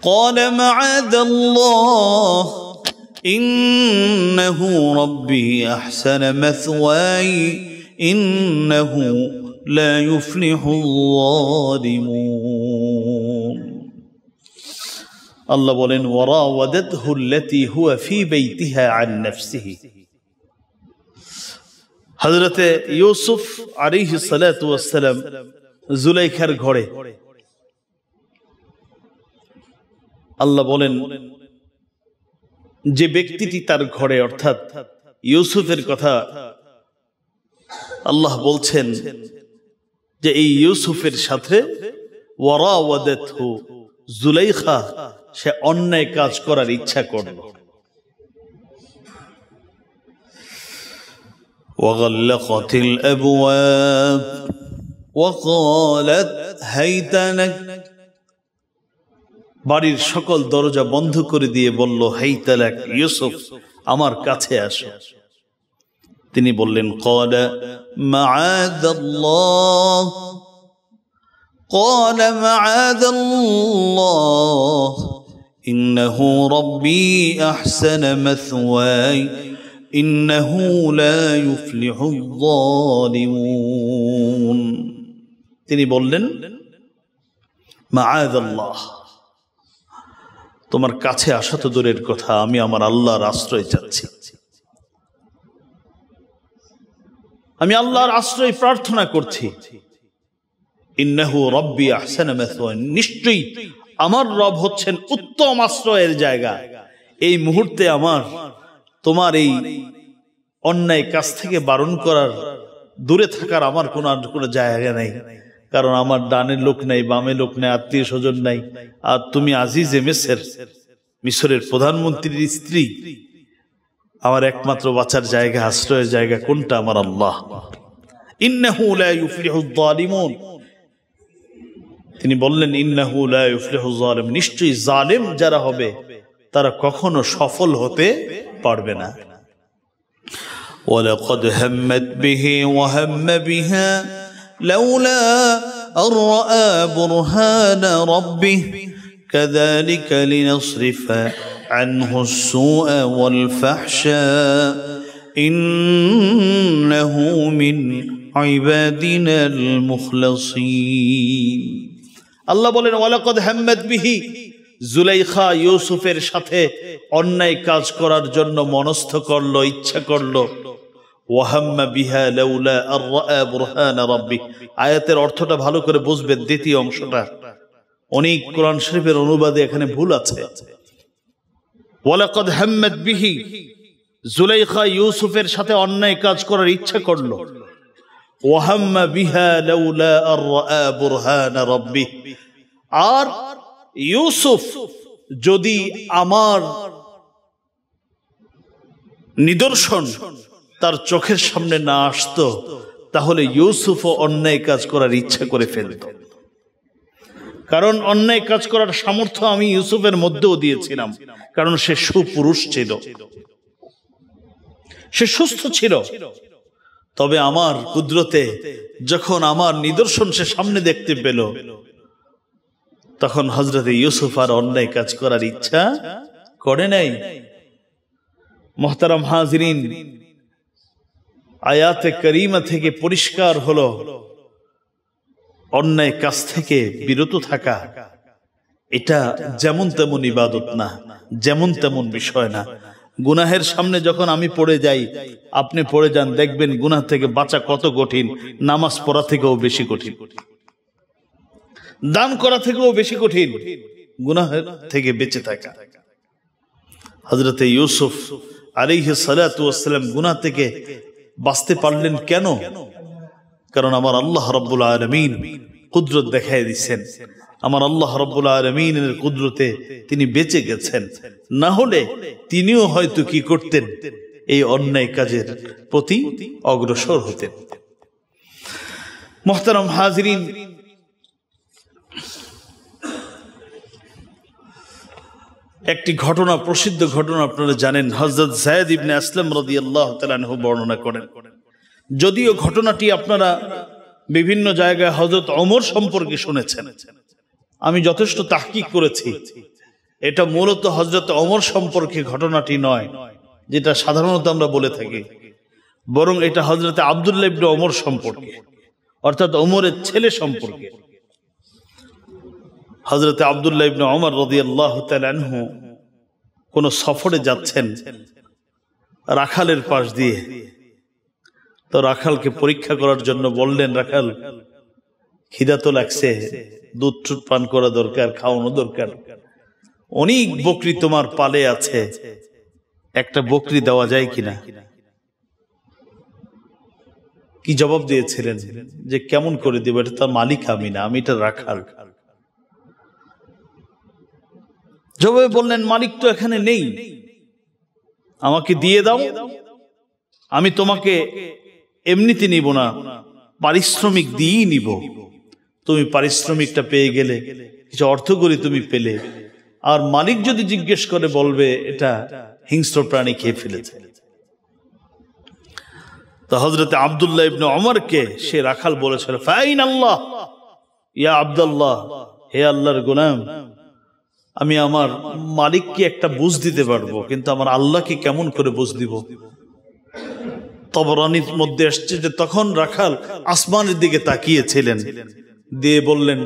قال معاذ الله إنه ربي أحسن مثواي إنه لا يفلح الظالمون الله বলেন وراودته التي هو في بيتها عن نفسه হযরত ইউসুফ আলাইহিস সালাতু ওয়াস সালাম জুলাইখার ঘরে, আল্লাহ বলেন যে ব্যক্তিটি তার ঘরে, অর্থাৎ ইউসুফের কথা আল্লাহ বলছেন যে এই ইউসুফের সাথে ওয়ারাওয়াদাতহু জুলাইখা সে অন্যায় কাজ করার ইচ্ছা করল। ওয়াগাল্লাকাতিল আবওয়াব ওয়াকালাত হাইতা লাক, বাড়ির সকল দরজা বন্ধ করে দিয়ে বলল, হাইতা লাক, ইউসুফ আমার কাছে আসো। তিনি বললেন, ক্বালা মাআযাল্লাহ ক্বালা মাআযাল্লাহ ইন্নাহু রাব্বী আহসানা মাথওয়াই ইন্নাহু লা ইউফলিহুল যালিমুন। তিনি বললেন, মাআযাল্লাহ, তোমার কাছে আসা তো দূরের কথা, আমি আমার আল্লাহর আশ্রয় চাচ্ছি, আমি আল্লাহর আশ্রয় প্রার্থনা করছি। ইন্নাহু রাব্বী আহসানা মাথওয়াই, নিশ্চয়ই আমার রব হচ্ছেন উত্তম আশ্রয়ের জায়গা। এই মুহূর্তে আমার তোমার এই অন্যায় কাজ থেকে বারণ করার, দূরে থাকার আমার কোনো জায়গা নেই, কারণ আমার ডানের লোক নাই, বামে লোক নাই, আত্মীয় স্বজন নাই, আর তুমি আজিজে মিসর, মিশরের প্রধানমন্ত্রীর স্ত্রী, আমার একমাত্র বাঁচার জায়গা, আশ্রয়ের জায়গা কোনটা? আমার আল্লাহ। ইন্নাহু লা ইউফলিহুল যালিমুন, তিনি বললেন ইন্নাহু লা ইউফলিহুল যালিম, নিশ্চয়ই জালেম যারা হবে তারা কখনো সফল হতে পারবে না। ওয়ালাকাদ হাম্মাত বিহি ওয়া হাম্মা বিহা লাউলা আন রাআ বুরহানা রাব্বিহি কাযালিকা লিনাসরিফা আনহু السوء والفحشاء ইন্নাহু মিন ইবাদিনাল মুখলাসিন। আল্লাহ বলেন, ওয়ালাকাদ হাম্মাত বিহি, জুলাইখা ইউসুফের সাথে অন্যায় কাজ করার জন্য মনস্থ করলো, ইচ্ছা করলো। ওয়াহাম্মা বিহা লাউলা আর রাআ বুরহানা রাব্বি, আয়াতের অর্থটা ভালো করে বুঝবেন। দ্বিতীয় অংশটা অনেক কোরআন শরীফের অনুবাদে এখানে ভুল আছে। ওয়ালাকাদ হাম্মাত বিহি, জুলাইখা ইউসুফের সাথে অন্যায় কাজ করার ইচ্ছা করলো। ওয়াহাম্মা বিহা লাউলা আর রাআ বুরহানা রাব্বি, আর ইউসুফ যদি আমার নিদর্শন তার চোখের সামনে না আসতো, তাহলে ইউসুফও অন্যায় কাজ করার ইচ্ছা করে ফেলত। কারণ অন্যায় কাজ করার সামর্থ্য আমি ইউসুফের মধ্যেও দিয়েছিলাম, কারণ সে সুপুরুষ ছিল, সে সুস্থ ছিল। তবে আমার কুদরতে যখন আমার নিদর্শন সে সামনে দেখতে পেল, তখন হযরত ইউসুফ আর অন্যায় কাজ করার ইচ্ছা করে নাই। মুহতারাম হাজিরিন, আয়াতে কারিমা থেকে পরিষ্কার হলো অন্যায় কাজ থেকে বিরত থাকা এটা যেমন তেমন ইবাদত না, যেমন তেমন বিষয় না। গুনাহের সামনে যখন আমি পড়ে যাই, আপনি পড়ে যান, দেখবেন গুনাহ থেকে বাঁচা কত কঠিন। নামাজ পড়া থেকেও বেশি কঠিন, দান করা থেকেও বেশি কঠিন গুনাহের থেকে বেঁচে থাকা। হযরতে ইউসুফ আলাইহিস সালাতু ওয়াস সালাম গুনাহ থেকে বাঁচতে পারলেন কেন? কারণ আমার আল্লাহ রাব্বুল আলামিন কুদরত দেখায় দিয়েছেন। আমার আল্লাহ রাব্বুল আলামিনের কুদরতে তিনি বেঁচে গেছেন। না হলে তিনিও হয়তো কি করতেন, এই অন্যায় কাজের প্রতি অগ্রসর হতেন। মুহতারাম হাজিরিন, একটি ঘটনা, প্রসিদ্ধ ঘটনা আপনারা জানেন, হযরত যায়েদ ইবনে আসলাম রাদিয়াল্লাহু তাআলা আনহু বর্ণনা করেন। যদিও ঘটনাটি আপনারা বিভিন্ন জায়গায় হযরত ওমর সম্পর্কে শুনেছেন, আমি যথেষ্ট তাহকিক করেছি। এটা মূলত হযরত ওমর সম্পর্কে ঘটনাটি নয়, যেটা সাধারণত আমরা বলে থাকি, বরং এটা হযরত আব্দুল্লাহ ইবনে ওমর সম্পর্কে, অর্থাৎ ওমরের ছেলে সম্পর্কে। হযরত আব্দুল্লাহ ইবনে ওমর রাদিয়াল্লাহু তাআলা আনহু কোন সফরে যাচ্ছেন রাখালের পাশ দিয়ে। তো রাখালকে পরীক্ষা করার জন্য বললেন, রাখাল, খিদা তো লাগছে, দুধ টুধ পান করা দরকার, খাওয়ানো দরকার, অনেক বকরি তোমার পালে আছে, একটা বকরি দেওয়া যায় কিনা? কি জবাব দিয়েছিলেন? যে কেমন করে দেব, এটা তার মালিক আমি না, আমি এটা রাখাল। জবাবে বললেন, মালিক তো এখানে নেই, আমাকে দিয়ে দাও, আমি তোমাকে এমনিতে নিব না, পারিশ্রমিক দিয়েই নিব। তুমি পারিশ্রমিকটা পেয়ে গেলে, কিছু অর্থ করে তুমি পেলে, আর মালিক যদি জিজ্ঞেস করে বলবে এটা হিংস্র প্রাণী খেয়ে ফেলেছে। তো হযরত আব্দুল্লাহ ইবনে ওমরকে সে রাখাল বলেছিল, ফাইন আল্লাহ ইয়া আব্দুল্লাহ, হে আল্লাহর গোলাম, আমি আমার মালিককে একটা বুঝ দিতে পারবো, কিন্তু আমার আল্লাহকে কেমন করে বুঝ দিব? তবরানীর মধ্যে আসছে যে তখন রাখাল আসমানের দিকে তাকিয়েছিলেন, দিয়ে বললেন,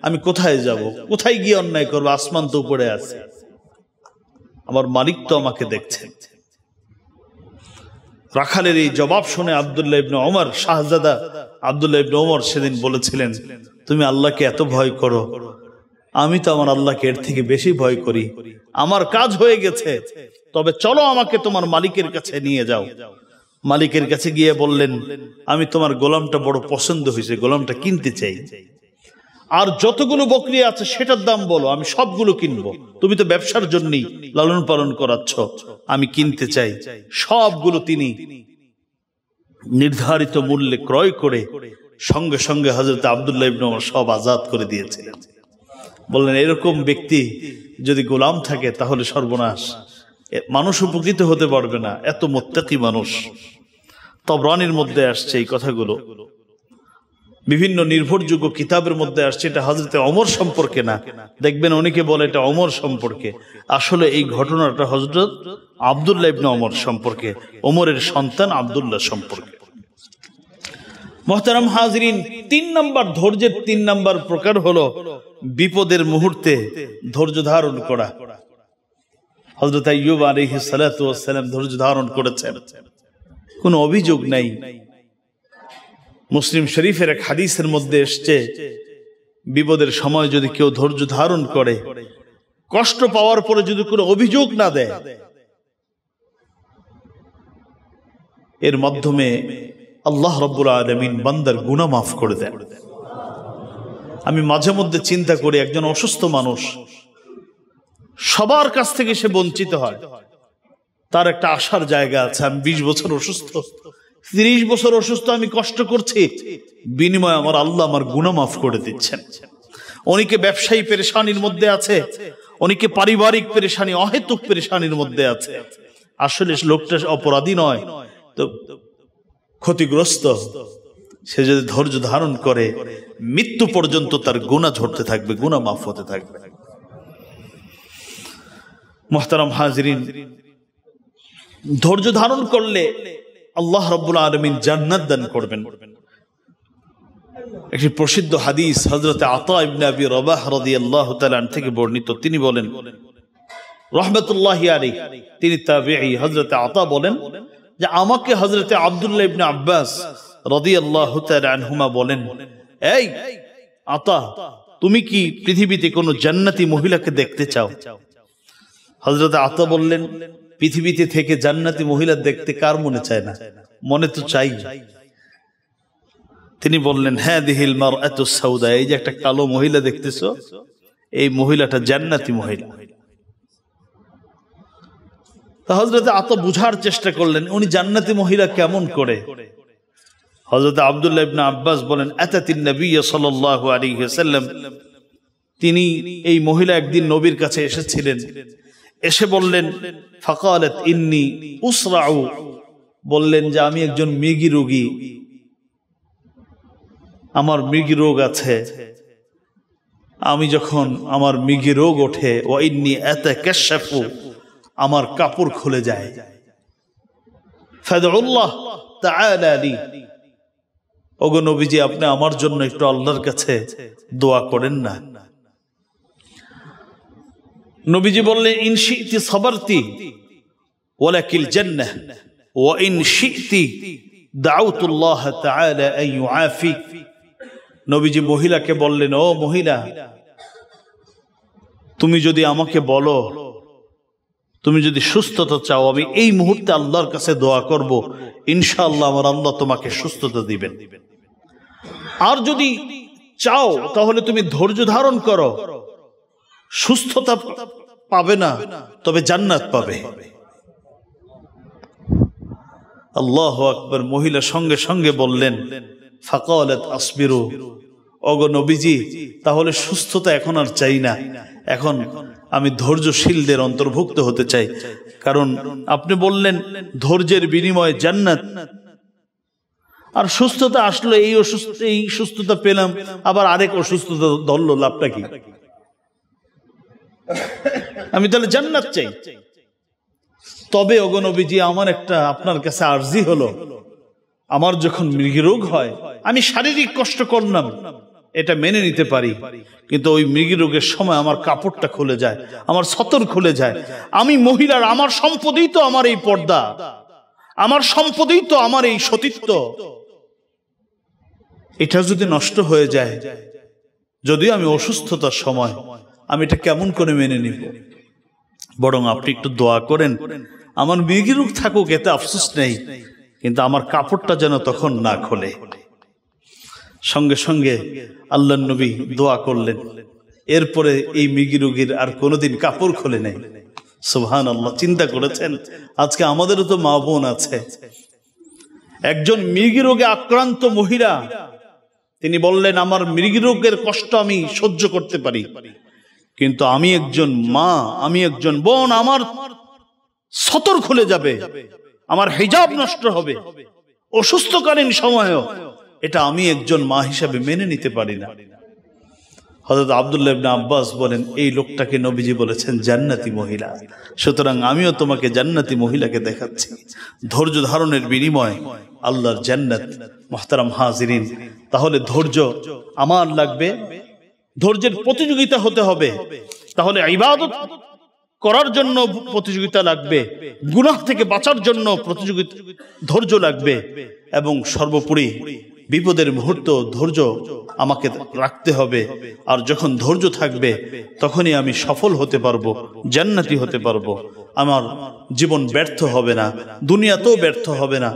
আমি কোথায় যাব, কোথায় গিয়ে অন্যায় করবো? আসমান তো উপরে আছে, আমার মালিক তো আমাকে দেখছেন। রাখালের এই জবাব শুনে আব্দুল্লাহ ইবনে ওমর, শাহজাদা আব্দুল্লাহ ইবনে ওমর সেদিন বলেছিলেন, তুমি আল্লাহকে এত ভয় করো, আমি তো আমার আল্লাহকে এর থেকে বেশি ভয় করি। আমার কাজ হয়ে গেছে, তবে চলো আমাকে তোমার মালিকের কাছে নিয়ে যাও। মালিকের কাছে গিয়ে বললেন, আমি তোমার গোলামটা বড় পছন্দ হয়েছে, গোলামটা কিনতে চাই, আর যতগুলো বকরি আছে সেটার দাম বলো, আমি সবগুলো কিনবো। তুমি তো ব্যবসার জন্যই লালন পালন করাচ্ছ, আমি কিনতে চাই। সবগুলো তিনি নির্ধারিত মূল্যে ক্রয় করে সঙ্গে সঙ্গে হযরত আব্দুল্লাহ ইবনে ওমর সব আজাদ করে দিয়েছিলেন। বললেন, এরকম ব্যক্তি যদি গোলাম থাকে তাহলে সর্বনাশ, মানুষ উপকৃত হতে পারবে না, এত মুত্তাকি মানুষ। তবরানীর মধ্যে আসছে এই কথাগুলো, বিভিন্ন নির্ভরযোগ্য কিতাবের মধ্যে আসছে। এটা হযরত ওমর সম্পর্কে না, দেখবেন অনেকে বলে এটা ওমর সম্পর্কে, আসলে এই ঘটনাটা হযরত আব্দুল্লাহ ইবনে ওমর সম্পর্কে, ওমরের সন্তান আব্দুল্লাহ সম্পর্কে। মুহতারাম হাজিরিন, 3 নম্বর ধৈর্যের 3 নম্বর প্রকার হলো বিপদের মুহূর্তে ধৈর্য ধারণ করা। হযরত আইয়ুব আলাইহিস সালাতু ওয়াস সালাম ধৈর্য ধারণ করেছেন, কোনো অভিযোগ নাই। মুসলিম শরীফের এক হাদিসের মধ্যে এসেছে, বিপদের সময় যদি কেউ ধৈর্য ধারণ করে, কষ্ট পাওয়ার পরে যদি কোনো অভিযোগ না দেয়, এর মাধ্যমে আল্লাহ রাব্বুল আলামিন বান্দার গুনাহ মাফ করে দেন। আমি মাঝে মধ্যে চিন্তা করি, একজন অসুস্থ মানুষ, সবার কাছ থেকে সে বঞ্চিত হয়, তার একটা আশার জায়গা আছে। আমি 20 বছর অসুস্থ, 30 বছর অসুস্থ, আমি কষ্ট করছি, বিনিময়ে আমার আল্লাহ আমার গুনাহ মাফ করে দিচ্ছেন। অনেকে ব্যবসায়ী পেরেশানির মধ্যে আছে, অনেকে পারিবারিক পেরেশানি, অহেতুক পেরেশানির মধ্যে আছে। আসলে লোকটা অপরাধী নয়, তো ক্ষতিগ্রস্ত। সে যদি ধৈর্য ধারণ করে, মৃত্যু পর্যন্ত তার গুনাহ ঝরতে থাকবে, গুনাহ মাফ হতে থাকবে। মুহতারাম হাজিরিন, ধৈর্য ধারণ করলে আল্লাহ রাব্বুল আলামিন জান্নাত দান করবেন। একটি প্রসিদ্ধ হাদিস হযরত আতা ইবনে আবি রবাহ রাদিয়াল্লাহু তাআলা আনহু থেকে বর্ণিত। তিনি বলেন রাহমাতুল্লাহি আলাইহি, তিনি তাবিঈ, হযরত আতা বলেন যে আমাকে হযরত আব্দুল্লাহ ইবনে আব্বাস রাদিয়াল্লাহু তাআলা আনহুমা বলেন, এই আতা, তুমি কি পৃথিবীতে কোনো জান্নাতি মহিলাকে দেখতে চাও? হযরত আতা বললেন, পৃথিবীতে থেকে জান্নাতি মহিলা দেখতে কার মনে চায় না? মনে তো চাই। তিনি বললেন, হাদিহিল মারআতু সাউদা, এই যে একটা কালো মহিলা দেখতেছো, এই মহিলাটা জান্নাতি মহিলা। হযরত আতা বুঝার চেষ্টা করলেন উনি জান্নাতি মহিলা কেমন করে। হযরত আব্দুল্লাহ ইবনে আব্বাস বলেন, আতাতিন নবী সাল্লাল্লাহু আলাইহি ওয়াসাল্লাম, তিনি এই মহিলা একদিন নবীর কাছে এসেছিলেন, এসে বললেন, ফাকালাত ইন্নী উসরাউ, বললেন যে আমি একজন মৃগী রোগী, আমার মৃগী রোগ আছে, আমি যখন আমার মৃগী রোগ ওঠে, ওয়া ইন্নী আতাকাশাফু, আমার কাপড় খুলে যায়, ফাদউল্লাহ তাআলা লি, ওগো নবীজি আপনি আমার জন্য একটু আল্লাহর কাছে দোয়া করেন না। নবীজি বললেন, ইন শি'তি সাবারতি ওয়ালাকিল জান্নাহ ওয়া ইন শি'তি দাউতুল্লাহ তাআলা আন ইউআফি। নবীজি মহিলাকে বললেন, ও মহিলা, তুমি যদি আমাকে বলো, তুমি যদি সুস্থতা চাও, আমি এই মুহূর্তে আল্লাহর কাছে দোয়া করব, ইনশাআল্লাহ আমার আল্লাহ তোমাকে সুস্থতা দিবেন। আর যদি চাও তাহলে তুমি ধৈর্য ধারণ করো, সুস্থতা পাবে না, তবে জান্নাত পাবে। আল্লাহু আকবার। মহিলা সঙ্গে সঙ্গে বললেন, ফাকালাত আসবিরু, ওগো নবীজি তাহলে সুস্থতা এখন আর চাই না, এখন আমি ধৈর্যশীলদের অন্তর্ভুক্ত হতে চাই, কারণ আপনি বললেন ধৈর্যের বিনিময়ে জান্নাত। আর সুস্থতা আসলো, এই সুস্থতা পেলাম, আবার আরেক অসুস্থতা ধরলো, লাভটা কি? আমি তাহলে জান্নাত চাই। তবে ওগো নবীজি আমার একটা আপনার কাছে আরজি হলো, আমার যখন মৃগী রোগ হয়, আমি শারীরিক কষ্ট করলাম, এটা মেনে নিতে পারি, কিন্তু ওই মৃগী রোগের সময় আমার কাপড়টা খুলে যায়, আমার সতর খুলে যায়, আমি মহিলার, আমার সম্পদই তো আমার এই পর্দা, আমার সম্পদই তো আমার এই সতীত্ব, এটা যদি নষ্ট হয়ে যায়, যদিও আমি অসুস্থতার সময়, আমি এটা কেমন করে মেনে নিব? বরং আপনি একটু দোয়া করেন, আমার মৃগী রোগ থাকুক, এতে আফসোস নেই, কিন্তু আমার কাপড়টা যেন তখন না খোলে। সঙ্গে সঙ্গে আল্লাহর নবী দোয়া করলেন, এরপরে এই মৃগী রোগীর আর কোনোদিন কাপড় খোলে নাই। সুবহানাল্লাহ। চিন্তা করেছেন, আজকে আমাদেরও তো মা বোন আছে, একজন মৃগী রোগে আক্রান্ত মহিলা, তিনি বললেন আমার মৃগী রোগের কষ্ট আমি সহ্য করতে পারি, কিন্তু আমি একজন মা, আমি একজন বোন, আমার সতর খুলে যাবে, আমার হিজাব নষ্ট হবে অসুস্থকালীন সময়ও, এটা আমি একজন মা হিসাবে মেনে নিতে পারি না। হযরত আব্দুল্লাহ ইবনে আব্বাস বলেন, এই লোকটাকে নবীজি বলেছেন জান্নাতি মহিলা, সুতরাং আমিও তোমাকে জান্নাতি মহিলাকে দেখাচ্ছি। ধৈর্য ধারণের বিনিময়ে আল্লাহর জান্নাত। মুহতারাম হাজিরিন, তাহলে ধৈর্য আমার লাগবে, ধৈর্যের প্রতিযোগিতা হতে হবে, তাহলে ইবাদত করার জন্য প্রতিযোগিতা লাগবে, গুনাহ থেকে বাঁচার জন্য প্রতিযোগিতা, ধৈর্য লাগবে, এবং সর্বোপরি বিপদের মুহূর্ত ধৈর্য আমাকে রাখতে হবে। আর যখন ধৈর্য থাকবে তখনই আমি সফল হতে পারবো, জান্নাতি হতে পারবো। আমার জীবন ব্যর্থ হবে না, দুনিয়াতেও ব্যর্থ হবে না,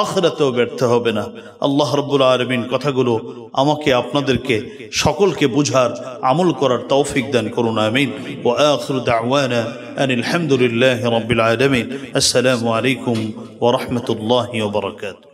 আখিরাতেও ব্যর্থ হবে না। আল্লাহ রাব্বুল আলামিন কথাগুলো আমাকে আপনাদেরকে সকলকে বুঝার, আমল করার তৌফিক দান করুন, আমিন। ওয়া আখিরু দাওয়ানা আনিল হামদুলিল্লাহি রাব্বিল আলামিন। আসসালামু আলাইকুম ওয়া রাহমাতুল্লাহি ওয়া বারাকাতুহু।